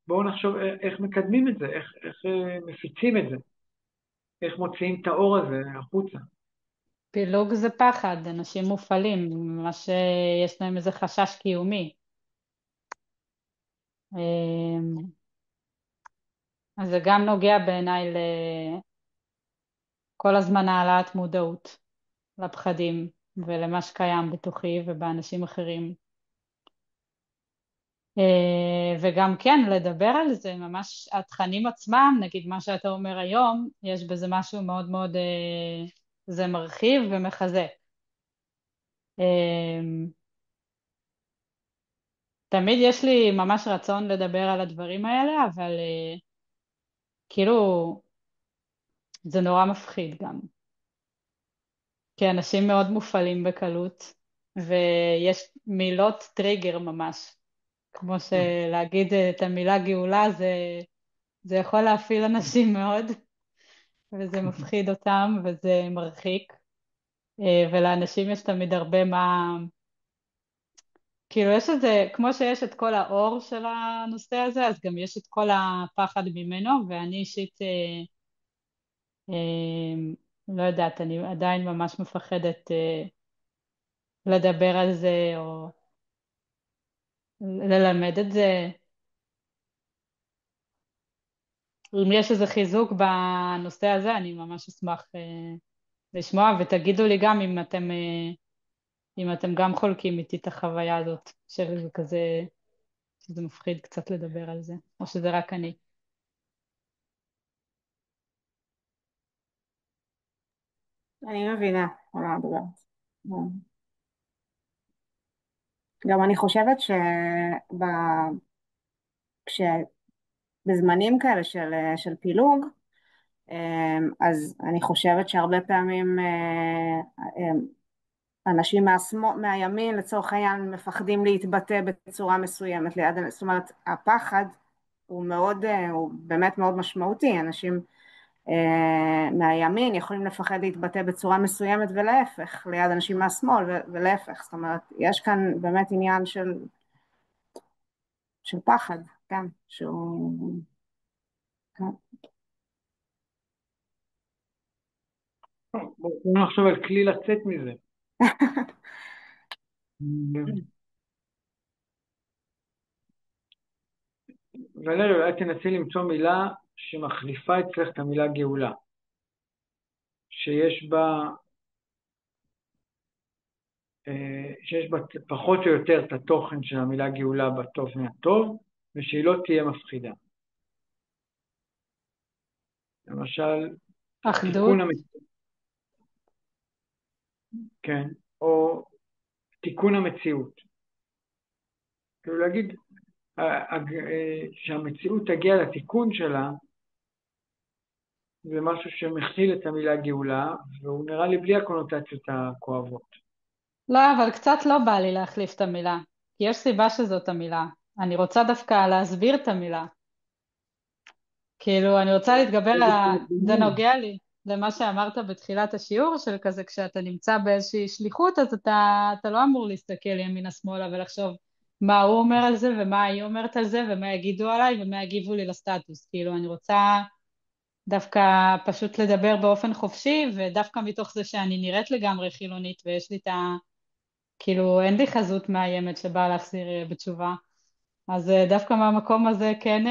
בואו נחשוב איך מקדמים את זה, איך מפיצים את זה, איך מוציאים את האור הזה החוצה. פילוג זה פחד, אנשים מופעלים, מה שיש להם איזה חשש קיומי. אז זה גם נוגע בעיניי לכל הזמן העלאת מודעות לפחדים ולמה שקיים בתוכי ובאנשים אחרים. וגם כן, לדבר על זה, ממש התכנים עצמם, נגיד מה שאתה אומר היום, יש בזה משהו מאוד מאוד, זה מרחיב ומחזק. תמיד יש לי ממש רצון לדבר על הדברים האלה, אבל כאילו זה נורא מפחיד גם. כי אנשים מאוד מופעלים בקלות, ויש מילות טריגר ממש, כמו שלהגיד את המילה גאולה, זה יכול להפעיל אנשים מאוד, וזה מפחיד אותם, וזה מרחיק, ולאנשים יש תמיד הרבה מה, כאילו יש את זה, כמו שיש את כל האור של הנושא הזה, אז גם יש את כל הפחד ממנו, ואני אישית, לא יודעת, אני עדיין ממש מפחדת לדבר על זה, או ללמד את זה. אם יש איזה חיזוק בנושא הזה, אני ממש אשמח לשמוע, ותגידו לי גם אם אתם גם חולקים איתי את החוויה הזאת, של כזה, שזה מפחיד קצת לדבר על זה, או שזה רק אני. אני מבינה על מה את מדברת. גם אני חושבת שבזמנים כאלה של פילוג, אז אני חושבת שהרבה פעמים אנשים מהימין לצורך העניין מפחדים להתבטא בצורה מסוימת ליד, זאת אומרת הפחד הוא באמת מאוד משמעותי, אנשים מהימין יכולים לפחד להתבטא בצורה מסוימת ולהפך, ליד אנשים מהשמאל ולהפך, זאת אומרת יש כאן באמת עניין של פחד, כן, שהוא... כן. בואו נחשוב על כלי לצאת מזה. ולרי, אולי תנסי למצוא מילה שמחליפה אצלך את המילה גאולה, שיש בה פחות או יותר את התוכן של המילה גאולה בטוב מהטוב, ושהיא לא תהיה מפחידה. למשל, אחדות. כן, או תיקון המציאות. כאילו להגיד שהמציאות תגיע לתיקון שלה, זה משהו שמכיל את המילה גאולה, והוא נראה לי בלי הקונוטציות הכואבות. לא, אבל קצת לא בא לי להחליף את המילה, כי יש סיבה שזאת המילה. אני רוצה דווקא להסביר את המילה. כאילו, אני רוצה להתגבר על זה נוגע לי, למה שאמרת בתחילת השיעור, של כזה כשאתה נמצא באיזושהי שליחות, אז אתה לא אמור להסתכל ימינה שמאלה ולחשוב מה הוא אומר על זה, ומה היא אומרת על זה, ומה יגידו עליי, ומה יגיבו לי לסטטוס. כאילו, אני רוצה דווקא פשוט לדבר באופן חופשי, ודווקא מתוך זה שאני נראית לגמרי חילונית, ויש לי כאילו, אין לי חזות מאיימת שבאה להחזיר בתשובה. אז דווקא מהמקום הזה כן...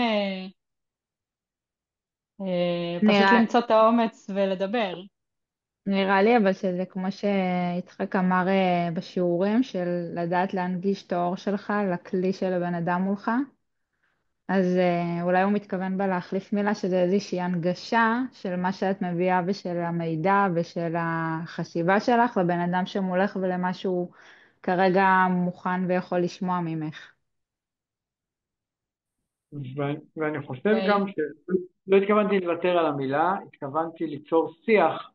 פשוט למצוא את האומץ ולדבר. נראה לי אבל שזה כמו שיצחק אמר בשיעורים, של לדעת להנגיש את האור שלך לכלי של הבן אדם מולך. אז אולי הוא מתכוון בה להחליף מילה, שזה איזושהי הנגשה של מה שאת מביאה ושל המידע ושל החשיבה שלך לבן אדם שמולך ולמה שהוא כרגע מוכן ויכול לשמוע ממך. ואני חושב גם שלא התכוונתי לוותר על המילה, התכוונתי ליצור שיח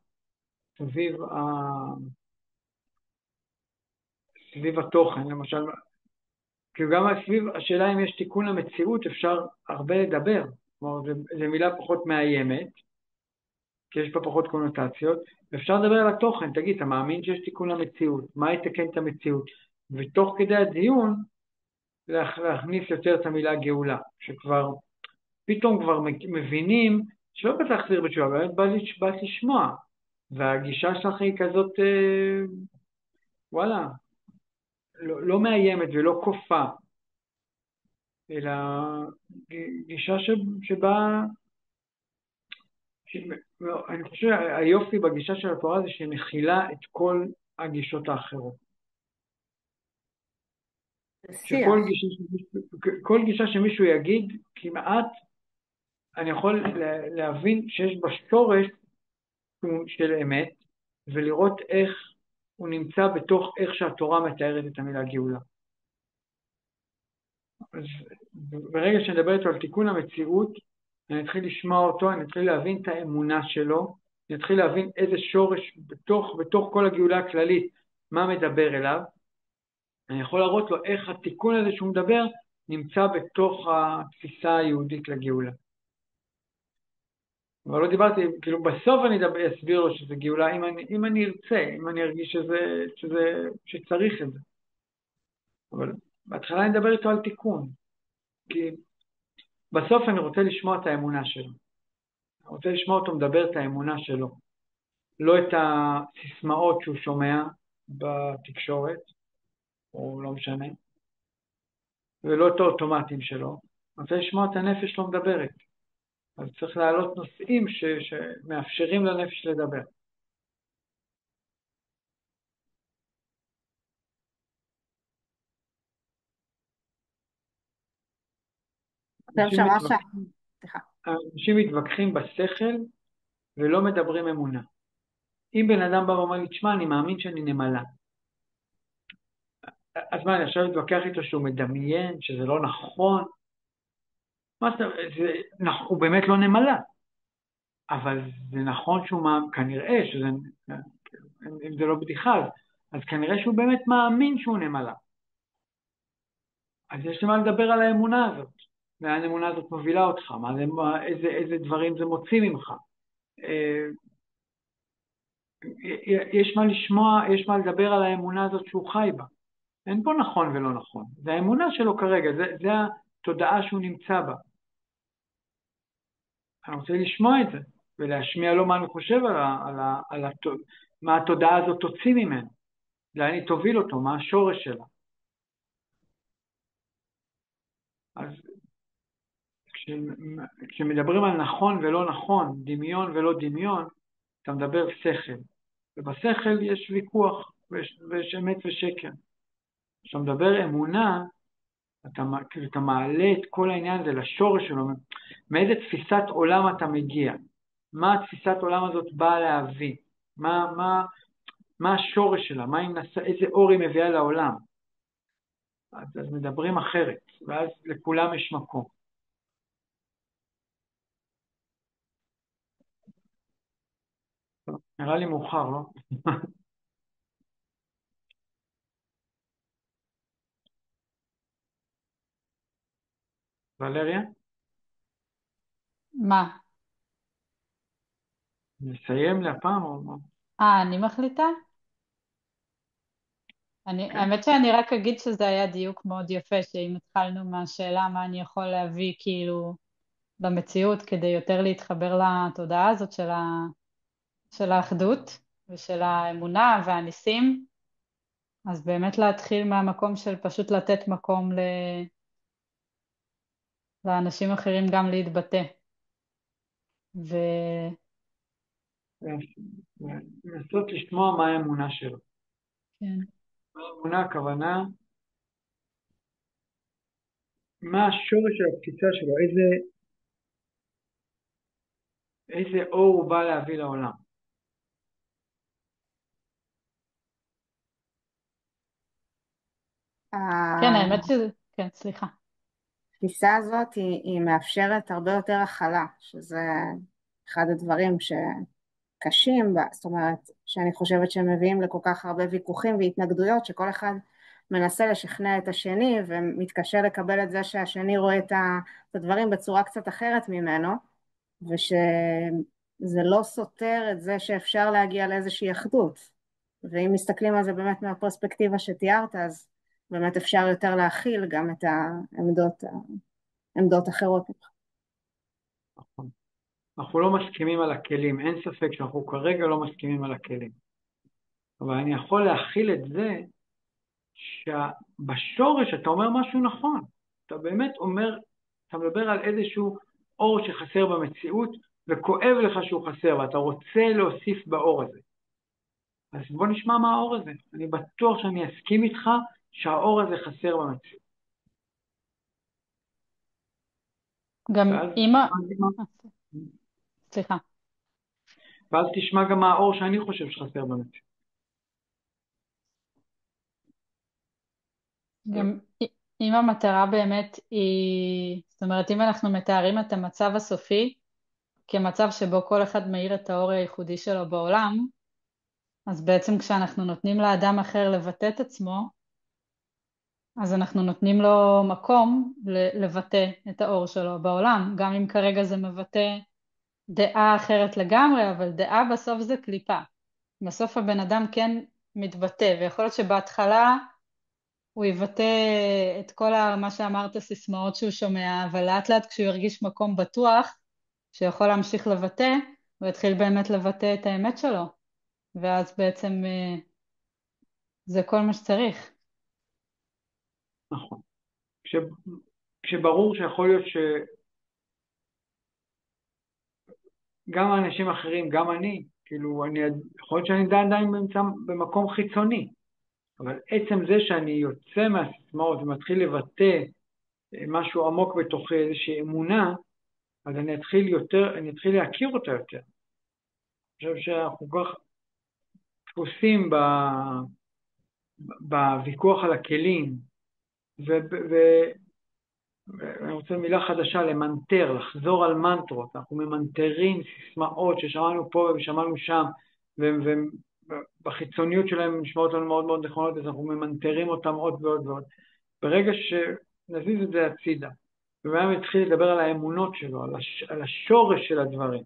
סביב התוכן, למשל, כאילו גם סביב השאלה אם יש תיקון למציאות אפשר הרבה לדבר, כלומר זו מילה פחות מאיימת, כי יש בה פחות קונוטציות, ואפשר לדבר על התוכן, תגיד, אתה מאמין שיש תיקון למציאות, מה יתקן את המציאות, ותוך כדי הדיון להכניס יותר את המילה גאולה, שכבר פתאום כבר מבינים שלא באת להחזיר בתשובה, באמת באת לשמוע, והגישה שלך היא כזאת, וואלה, לא מאיימת ולא כופה, אלא גישה שבה, אני חושב היופי בגישה של התורה זה שהיא מכילה את כל הגישות האחרות. כל גישה שמישהו יגיד, כמעט אני יכול להבין שיש בשורש של אמת, ולראות איך הוא נמצא בתוך איך שהתורה מתארת את המילה גאולה. אז ברגע שנדבר איתו על תיקון המציאות, אני אתחיל לשמוע אותו, אני אתחיל להבין את האמונה שלו, אני אתחיל להבין איזה שורש בתוך כל הגאולה הכללית, מה מדבר אליו, אני יכול להראות לו איך התיקון הזה שהוא מדבר נמצא בתוך התפיסה היהודית לגאולה. אבל לא דיברתי, כאילו בסוף אני אסביר לו שזה גאולה, אם אני ארצה, אם אני ארגיש שצריך את זה. אבל בהתחלה אני אדבר איתו על תיקון, כי בסוף אני רוצה לשמוע את האמונה שלו. אני רוצה לשמוע אותו מדבר את האמונה שלו, לא את הסיסמאות שהוא שומע בתקשורת, או לא משנה, ולא את האוטומטים שלו. אני רוצה לשמוע את הנפש שלו מדברת. אז צריך להעלות נושאים שמאפשרים לנפש לדבר. אנשים מתווכחים בשכל ולא מדברים אמונה. אם בן אדם בא ואומר לי, תשמע, אני מאמין שאני נמלה. אז מה, אני עכשיו מתווכח איתו שהוא מדמיין, שזה לא נכון? הוא באמת לא נמלה. אבל זה נכון שהוא כנראה, אם זה לא בדיחה, אז כנראה שהוא באמת מאמין שהוא נמלה. אז יש למה לדבר על האמונה הזאת. לאן האמונה הזאת מובילה אותך, איזה דברים זה מוציא ממך. יש מה לשמוע, יש מה לדבר על האמונה הזאת שהוא חי בה. אין פה נכון ולא נכון. זה האמונה שלו כרגע, זה התודעה שהוא נמצא בה. אני רוצה לשמוע את זה, ולהשמיע לו מה אני חושב מה התודעה הזאת תוציא ממנו, לאן היא תוביל אותו, מה השורש שלה. אז כשמדברים על נכון ולא נכון, דמיון ולא דמיון, אתה מדבר שכל. ובשכל יש ויכוח, ויש אמת ושקר. כשאתה מדבר אמונה, אתה מעלה את כל העניין הזה לשורש שלו, מאיזה תפיסת עולם אתה מגיע, מה התפיסת עולם הזאת באה להביא, מה השורש שלה, איזה אור היא מביאה לעולם. אז מדברים אחרת, ואז לכולם יש מקום. נראה לי מאוחר, לא? ולריה? מה? נסיים להפעם או מה? אני מחליטה? האמת שאני רק אגיד שזה היה דיוק מאוד יפה, שאם התחלנו מהשאלה מה אני יכול להביא כאילו במציאות כדי יותר להתחבר לתודעה הזאת של האחדות ושל האמונה והניסים, אז באמת להתחיל מהמקום של פשוט לתת מקום לאנשים אחרים גם להתבטא. לנסות לשמוע מה האמונה שלו. כן. האמונה, הכוונה, מה השורש של התפיסה שלו, איזה אור הוא בא להביא לעולם. כן, האמת שזה, כן, סליחה. התפיסה הזאת היא מאפשרת הרבה יותר הכלה, שזה אחד הדברים שקשים בה, זאת אומרת, שאני חושבת שהם מביאים לכל כך הרבה ויכוחים והתנגדויות, שכל אחד מנסה לשכנע את השני, ומתקשה לקבל את זה שהשני רואה את הדברים בצורה קצת אחרת ממנו, ושזה לא סותר את זה שאפשר להגיע לאיזושהי אחדות. ואם מסתכלים על זה באמת מהפרספקטיבה שתיארת, אז באמת אפשר יותר להכיל גם את העמדות אחרות. נכון. אנחנו לא מסכימים על הכלים, אין ספק שאנחנו כרגע לא מסכימים על הכלים. אבל אני יכול להכיל את זה שבשורש אתה אומר משהו נכון. אתה באמת אומר, אתה מדבר על איזשהו אור שחסר במציאות, וכואב לך שהוא חסר, ואתה רוצה להוסיף באור הזה. אז בוא נשמע מה האור הזה. אני בטוח שאני אסכים איתך שהאור הזה חסר במציאות. גם אמא... סליחה. ואז תשמע גם מה האור שאני חושב שחסר במציאות. גם אם המטרה באמת היא, זאת אומרת, אם אנחנו מתארים את המצב הסופי, כמצב שבו כל אחד מאיר את האור הייחודי שלו בעולם, אז בעצם כשאנחנו נותנים לאדם אחר לבטא את עצמו, אז אנחנו נותנים לו מקום לבטא את האור שלו בעולם, גם אם כרגע זה מבטא דעה אחרת לגמרי, אבל דעה בסוף זה קליפה. בסוף הבן אדם כן מתבטא, ויכול להיות שבהתחלה הוא יבטא את כל מה שאמרת, סיסמאות שהוא שומע, אבל לאט לאט כשהוא ירגיש מקום בטוח, שיכול להמשיך לבטא, הוא יתחיל באמת לבטא את האמת שלו, ואז בעצם זה כל מה שצריך. נכון. כשברור שיכול להיות שגם האנשים אחרים, גם אני, כאילו, יכול להיות שאני עדיין נמצא במקום חיצוני, אבל עצם זה שאני יוצא מהסיסמאות ומתחיל לבטא משהו עמוק בתוכי, איזושהי אמונה, אז אני אתחיל להכיר אותה יותר. אני חושב שאנחנו כל כך דפוסים בוויכוח על הכלים, ואני רוצה מילה חדשה, למנטר, לחזור על מנטרות. אנחנו ממנטרים סיסמאות ששמענו פה ושמענו שם, ובחיצוניות שלהם נשמעות לנו מאוד מאוד נכונות, אז אנחנו ממנטרים אותם עוד ועוד ועוד. ברגע שנזיז את זה הצידה, ובאמת התחיל לדבר על האמונות שלו, על השורש של הדברים,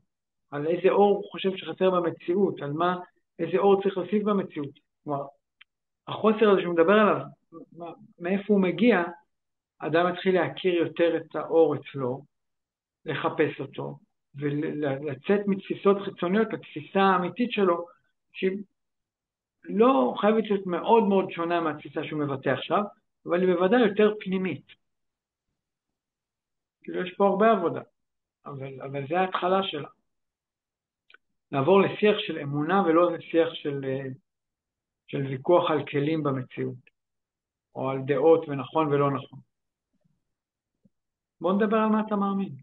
על איזה אור הוא חושב שחסר במציאות, על איזה אור צריך להוסיף במציאות. כלומר, החוסר הזה שהוא מדבר עליו, מאיפה הוא מגיע, אדם מתחיל להכיר יותר את האור אצלו, לחפש אותו, ולצאת מתפיסות חיצוניות לתפיסה האמיתית שלו, שהיא לא חייבת להיות מאוד מאוד שונה מהתפיסה שהוא מבטא עכשיו, אבל היא בוודאי יותר פנימית. כאילו יש פה הרבה עבודה, אבל זה ההתחלה שלה. לעבור לשיח של אמונה ולא לשיח של ויכוח על כלים במציאות, או על דעות ונכון ולא נכון. בוא נדבר על מה אתה מאמין.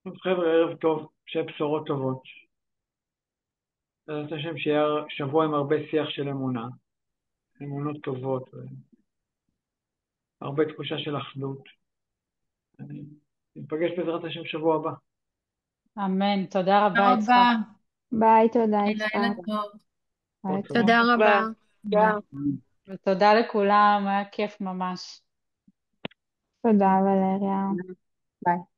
טוב, חבר'ה, ערב טוב, שיהיה בשורות טובות. בעזרת השם שיהיה שבוע עם הרבה שיח של אמונה, אמונות טובות, הרבה תחושה של אחדות. ניפגש בעזרת השם שבוע הבא. אמן, תודה רבה תודה יצחק. רבה. ביי, תודה לילה יצחק. טוב. ביי, תודה רבה. תודה. ותודה לכולם, היה כיף ממש. תודה ולריה. ביי.